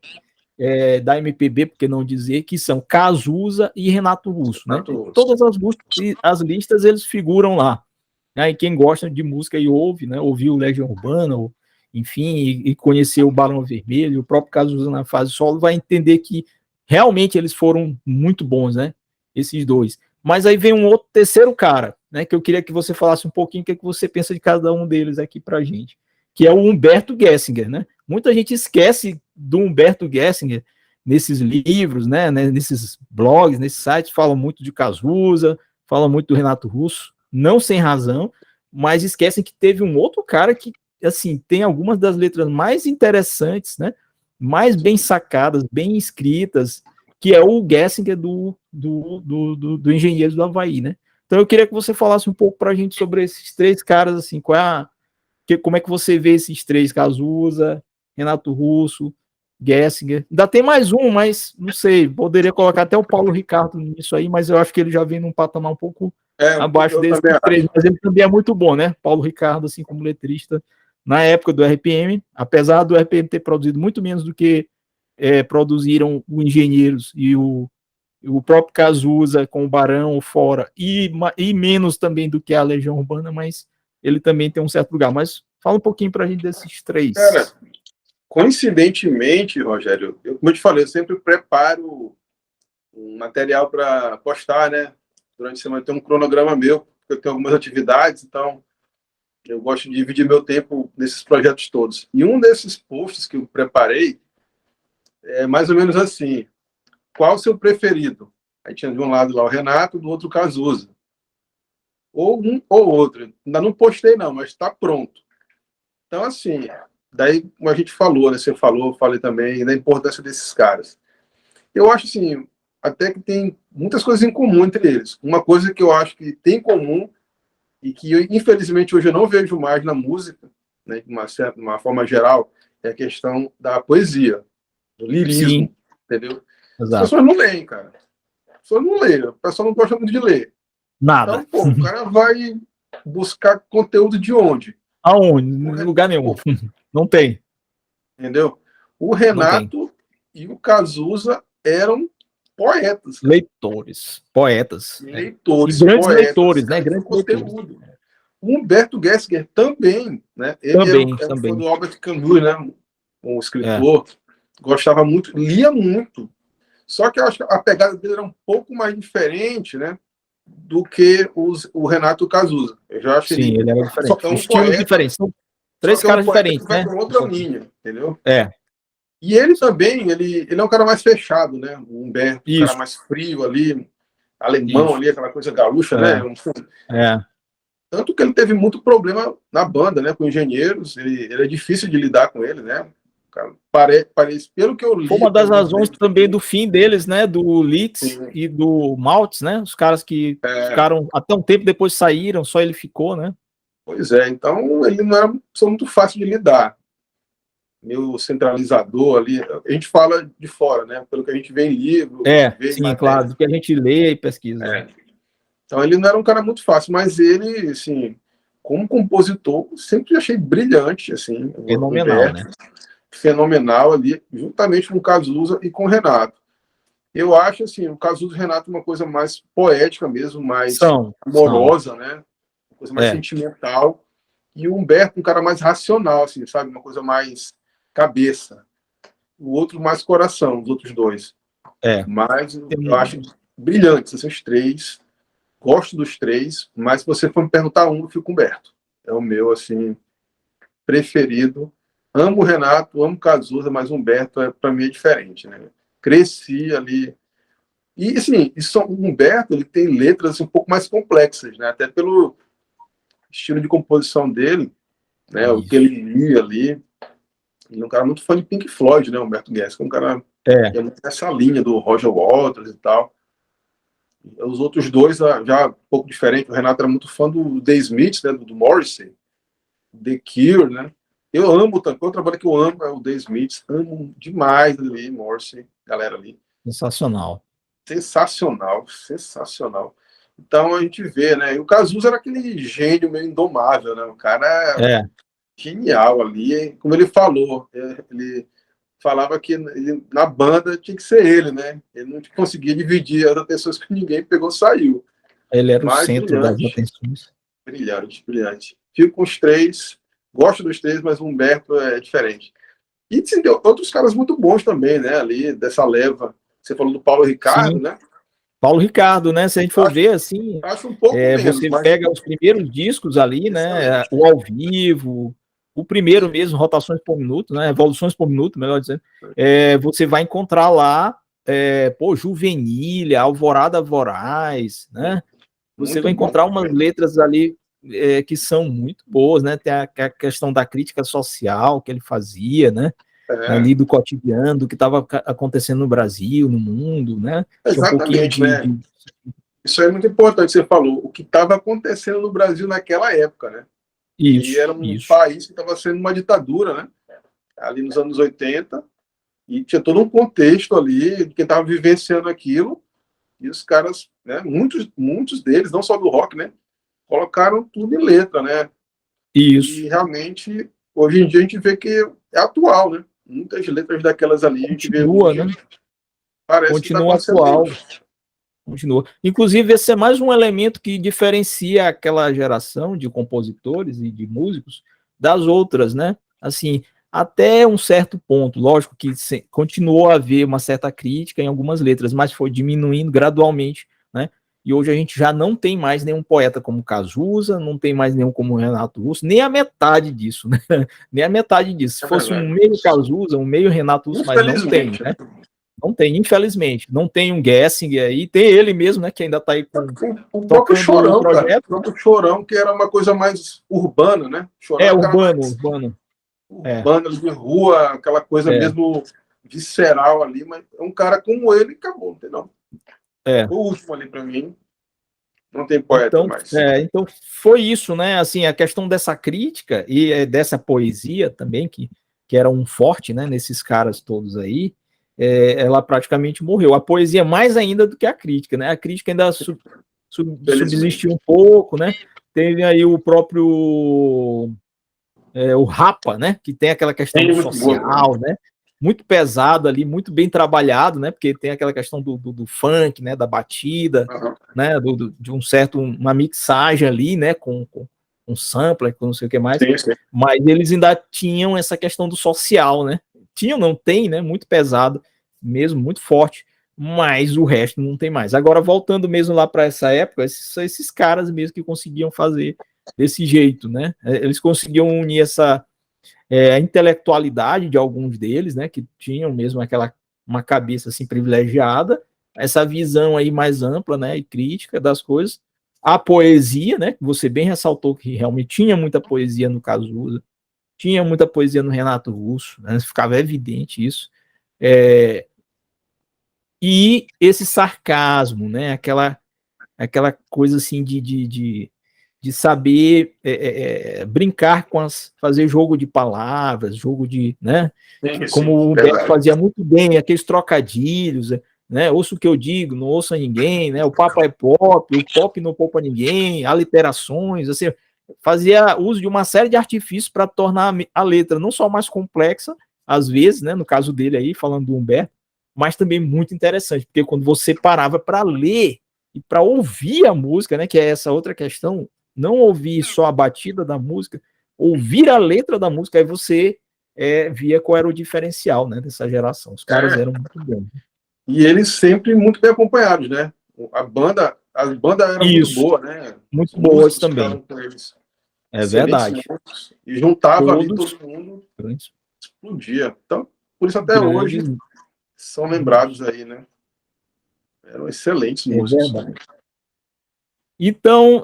Da MPB, por que não dizer, que são Cazuza e Renato Russo, né? Todas as listas eles figuram lá. Né? E quem gosta de música e ouve, né? Ouviu Legião Urbana, enfim, e conheceu o Barão Vermelho, o próprio Cazuza na fase solo, vai entender que realmente eles foram muito bons, né? Esses dois. Mas aí vem um outro terceiro cara, né? Que eu queria que você falasse um pouquinho o que você pensa de cada um deles aqui pra gente, que é o Humberto Gessinger, né? Muita gente esquece do Humberto Gessinger nesses livros, né? Nesses blogs, nesses sites, falam muito de Cazuza, falam muito do Renato Russo, não sem razão, mas esquecem que teve um outro cara que assim, tem algumas das letras mais interessantes, né? Mais bem sacadas, bem escritas, que é o Gessinger do Engenheiros do Havaí, né? Então eu queria que você falasse um pouco para a gente sobre esses três caras, assim, como é que você vê esses três, Cazuza, Renato Russo, Gessinger. Ainda tem mais um, mas não sei, poderia colocar até o Paulo Ricardo nisso aí, mas eu acho que ele já vem num patamar um pouco abaixo desses três, mas ele também é muito bom, né? Paulo Ricardo, assim como letrista, na época do RPM, apesar do RPM ter produzido muito menos do que produziram o Engenheiros e o próprio Cazuza com o Barão fora, e menos também do que a Legião Urbana, mas ele também tem um certo lugar. Mas fala um pouquinho pra gente desses três. Cara, coincidentemente, Rogério, como eu te falei, eu sempre preparo um material para postar, né? durante a semana tem um cronograma meu, porque eu tenho algumas atividades, então eu gosto de dividir meu tempo nesses projetos todos. E um desses posts que eu preparei é mais ou menos assim: qual o seu preferido? Aí tinha de um lado lá o Renato, do outro o Cazuza. Ou um ou outro. Ainda não postei, não, mas está pronto. Então, assim, daí, como a gente falou, né? Você falou, eu falei também, da importância desses caras. Eu acho, assim, até que tem muitas coisas em comum entre eles. Uma coisa que eu acho que tem em comum e que, infelizmente, hoje eu não vejo mais na música, né, de uma forma geral, é a questão da poesia, do lirismo, Sim, entendeu? As exato. pessoas não leem, cara. As pessoas não leem, o pessoal não gosta muito de ler. Nada. Então, pô, o cara vai buscar conteúdo de onde? Aonde? Em lugar nenhum. Pô, Não tem. entendeu? O Não tem. Renato e o Cazuza eram poetas, cara. Leitores, poetas. E Leitores, grandes poetas, os leitores, né? caras tinham Grandes leitores. conteúdo. O Humberto Gessinger também, né? Ele Também, era um fã também. do Albert Camus, né? Um É. escritor, gostava muito, lia muito. Só que eu acho que a pegada dele era um pouco mais diferente, né? Do que o Renato Cazuza. Eu já acho Sim, ele ele era só diferente. é um Estilos poeta, diferentes. São só três que é um caras poeta que diferentes, vai né? para outra linha, entendeu? É, E ele também, ele é um cara mais fechado, né? O Humberto, um cara isso, mais frio ali, alemão isso. ali, aquela coisa gaúcha, né? É. Tanto que ele teve muito problema na banda, né? Com engenheiros, ele é difícil de lidar com ele, né? Cara, parece, pelo que eu Foi li, uma das pelo razões também do fim deles, né? Do Litz assim, e do Maltz, né? Os caras que ficaram até um tempo depois saíram, só ele ficou, né? pois é, então ele não era uma pessoa muito fácil de lidar. Meio centralizador ali. A gente fala de fora, né? Pelo que a gente vê em livro, É, vê em sim, claro, matérias. do que a gente lê e pesquisa. É. Então ele não era um cara muito fácil, mas ele, assim, como compositor, sempre achei brilhante, assim, o Fenomenal, Humberto, né? fenomenal ali, juntamente com o Cazuza e com o Renato. Eu acho, assim, o Cazuza e o Renato uma coisa mais poética mesmo, mais São. amorosa, né? Uma coisa mais É, sentimental. E o Humberto, um cara mais racional, assim, sabe? Uma coisa mais cabeça. O outro mais coração, os outros dois. é. Mas eu Tem- acho brilhantes esses três. Gosto dos três, mas se você for me perguntar um, eu fico com o Humberto. É o meu, assim, preferido. Amo o Renato, amo o Cazuza, mas o Humberto, para mim, é diferente, né? Cresci ali. E, assim, o Humberto, ele tem letras assim, um pouco mais complexas, né? Até pelo estilo de composição dele, né? O que Isso. ele lia ali. Ele é um cara muito fã de Pink Floyd, né? Humberto Guedes, que é um cara É, que é muito nessa linha do Roger Waters e tal. Os outros dois já um pouco diferente. O Renato era muito fã do The Smiths, né? Do Morrissey, The Cure, né? Eu amo também. Outra banda que eu amo é o The Smiths. Amo demais ali, Morrissey, galera ali. sensacional. Sensacional, sensacional. Então a gente vê, né? E o Cazuza era aquele gênio meio indomável, né? O cara É, genial ali, como ele falou, ele falava que ele, na banda tinha que ser ele, né? Ele não conseguia dividir as pessoas que ninguém pegou, saiu. ele era o Mas centro das brilhante, atenções. brilhante, brilhante. Fico com os três, gosto dos três, mas o Humberto é diferente. E sim, tem outros caras muito bons também, né? Ali, dessa leva. Você falou do Paulo Ricardo, Sim. né? Paulo Ricardo, né? Se a gente for Acho, ver, assim, acho um pouco menos, você mas pega os primeiros discos ali, né? excelente. O ao vivo, o primeiro mesmo, rotações por minuto, né? Evoluções por minuto, melhor dizendo. Você vai encontrar lá, Juvenília, Alvorada Voraz, né? Você Muito vai bom encontrar umas também. letras ali que são muito boas, né? Tem a questão da crítica social que ele fazia, né? É, Ali do cotidiano, do que estava acontecendo no Brasil, no mundo, né? Tinha um pouquinho exatamente, né? Isso é muito importante, você falou, o que estava acontecendo no Brasil naquela época, né? Que Isso, era um isso. país que estava sendo uma ditadura, né? Ali nos anos 80, e tinha todo um contexto ali de quem estava vivenciando aquilo, e os caras, né, muitos deles, não só do rock, né, colocaram tudo em letra, né? Isso. E realmente, hoje em dia a gente vê que é atual, né? Muitas letras daquelas ali, a gente vê hoje em Continua, dia, né? parece que está Continua acontecendo atual. hoje. Continua. Inclusive, esse é mais um elemento que diferencia aquela geração de compositores e de músicos das outras, né? Assim, até um certo ponto, lógico que continuou a haver uma certa crítica em algumas letras, mas foi diminuindo gradualmente, né? e hoje a gente já não tem mais nenhum poeta como Cazuza, não tem mais nenhum como Renato Russo, nem a metade disso, né? Nem a metade disso. Se fosse um meio Cazuza, um meio Renato Russo, mas não tem, né? Não tem, infelizmente. Não tem um Gessinger aí, tem ele mesmo, né? Que ainda tá aí com o próprio Chorão, cara. O próprio Chorão, que era uma coisa mais urbana, né? Chorão urbano. Urbano de rua, aquela coisa mesmo visceral ali, mas é um cara como ele, acabou, não tem não. O último ali para mim, não tem poeta mais. Então foi isso, né? Assim, a questão dessa crítica e dessa poesia também, que era um forte, né? Nesses caras todos aí, ela praticamente morreu. A poesia mais ainda do que a crítica, né? A crítica ainda subsistiu um pouco, né? Teve aí o próprio o Rapa, né? Que tem aquela questão social, né? Muito pesado ali, muito bem trabalhado, né? Porque tem aquela questão do funk, né? Da batida, né? De um certo, uma mixagem ali, né? Com um sampler, com não sei o que mais. Sim. Mas eles ainda tinham essa questão do social, né? Tinham, não tem, né? Muito pesado, mesmo, muito forte. Mas o resto não tem mais. Agora, voltando mesmo lá para essa época, esses caras mesmo que conseguiam fazer desse jeito, né? Eles conseguiam unir a intelectualidade de alguns deles, né, que tinham mesmo uma cabeça assim privilegiada, essa visão aí mais ampla, né, e crítica das coisas, a poesia, né, que você bem ressaltou que realmente tinha muita poesia no Cazuza, tinha muita poesia no Renato Russo, né, ficava evidente isso, e esse sarcasmo, né, aquela coisa assim de saber brincar fazer jogo de palavras, jogo de, né? Como o Humberto fazia muito bem, aqueles trocadilhos, né? Ouça o que eu digo, não ouça ninguém, né? O papo é pop, o pop não poupa ninguém, aliterações, assim, fazia uso de uma série de artifícios para tornar a letra não só mais complexa, às vezes, né? No caso dele aí, falando do Humberto, mas também muito interessante, porque quando você parava para ler e para ouvir a música, né? Que é essa outra questão, não ouvir só a batida da música, ouvir a letra da música, aí você via qual era o diferencial, né, dessa geração. Os caras eram muito bons. E eles sempre muito bem acompanhados, né? A banda era muito boa, né? Muito boas também. Verdade. Músicos, e juntava ali todo mundo, explodia. Então, por isso até hoje são lembrados aí, né? Eram excelentes músicos. Verdade. Então,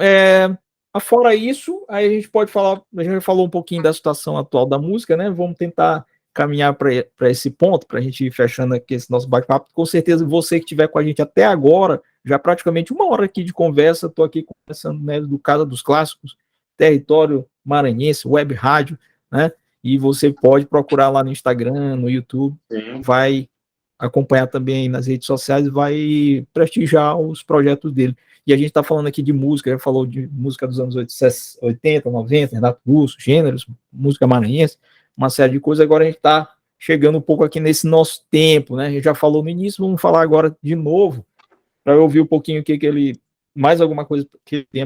fora isso, aí a gente pode falar, a gente já falou um pouquinho da situação atual da música, né? Vamos tentar caminhar para esse ponto, para a gente ir fechando aqui esse nosso bate-papo. Com certeza, você que estiver com a gente até agora, já praticamente 1 hora aqui de conversa, estou aqui conversando, né, do Casa dos Clássicos, Território Maranhense, Web Rádio, né? E você pode procurar lá no Instagram, no YouTube, vai acompanhar também nas redes sociais, vai prestigiar os projetos dele. E a gente está falando aqui de música, já falou de música dos anos 80, 90, Renato Russo, gêneros, música maranhense, uma série de coisas. Agora a gente está chegando um pouco aqui nesse nosso tempo, né? A gente já falou no início, vamos falar agora de novo, para ouvir um pouquinho o que ele, mais alguma coisa que ele tem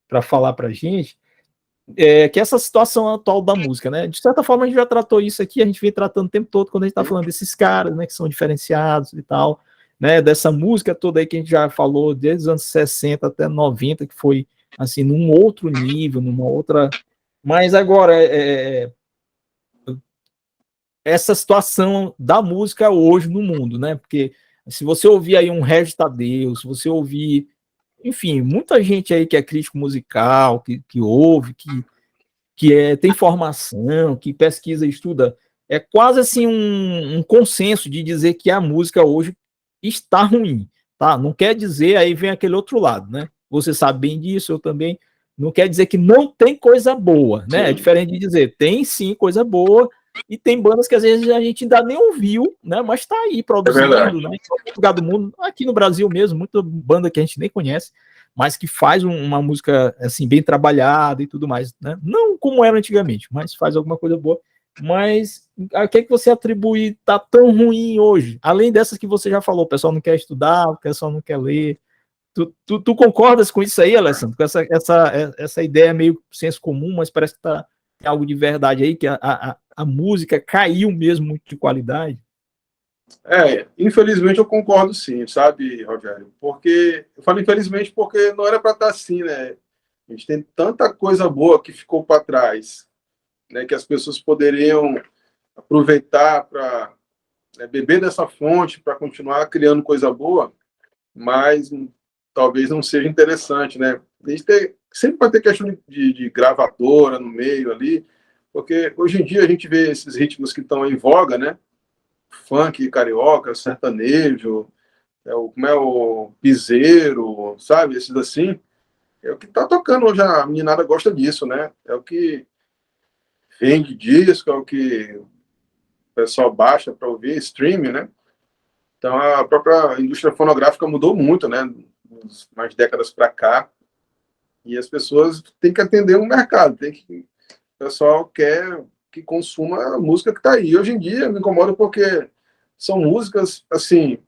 para falar para a gente, que é essa situação atual da música, né? De certa forma a gente já tratou isso aqui, a gente vem tratando o tempo todo quando a gente está falando desses caras, né, que são diferenciados e tal, né, dessa música toda aí que a gente já falou desde os anos 60 até 90, que foi, assim, num outro nível, numa outra... Mas agora, essa situação da música hoje no mundo, né, porque se você ouvir aí um Regis Tadeu, se você ouvir, enfim, muita gente aí que é crítico musical, que ouve, que tem formação, que pesquisa e estuda, é quase assim um consenso de dizer que a música hoje está ruim, tá? Não quer dizer, aí vem aquele outro lado, né? Você sabe bem disso, eu também. Não quer dizer que não tem coisa boa, né? Sim. É diferente de dizer, tem sim coisa boa, e tem bandas que às vezes a gente ainda nem ouviu, né? Mas está aí produzindo, né? Em todo lugar do mundo, aqui no Brasil mesmo, muita banda que a gente nem conhece, mas que faz uma música assim bem trabalhada e tudo mais, né? Não como era antigamente, mas faz alguma coisa boa. Mas a que você atribui tá tão ruim hoje? Além dessas que você já falou, o pessoal não quer estudar, o pessoal não quer ler. Tu concordas com isso aí, Alessandro? Com essa ideia meio senso comum, mas parece que tem algo de verdade aí, que a música caiu mesmo muito de qualidade? Infelizmente eu concordo sim, sabe, Rogério? Porque, eu falo infelizmente porque não era para estar assim, né? A gente tem tanta coisa boa que ficou para trás, né? Que as pessoas poderiam aproveitar para, né, beber dessa fonte para continuar criando coisa boa, mas talvez não seja interessante, né? A gente sempre vai ter questão de gravadora no meio ali, porque hoje em dia a gente vê esses ritmos que estão em voga, né? Funk carioca, sertanejo, como é o piseiro, sabe? Esses assim. É o que tá tocando hoje, a meninada gosta disso, né? É o que vende disco, é o que o pessoal baixa para ouvir, streaming, né? Então a própria indústria fonográfica mudou muito, né? Mais décadas para cá. E as pessoas têm que atender um mercado, o pessoal quer que consuma a música que está aí. Hoje em dia me incomoda porque são músicas, assim,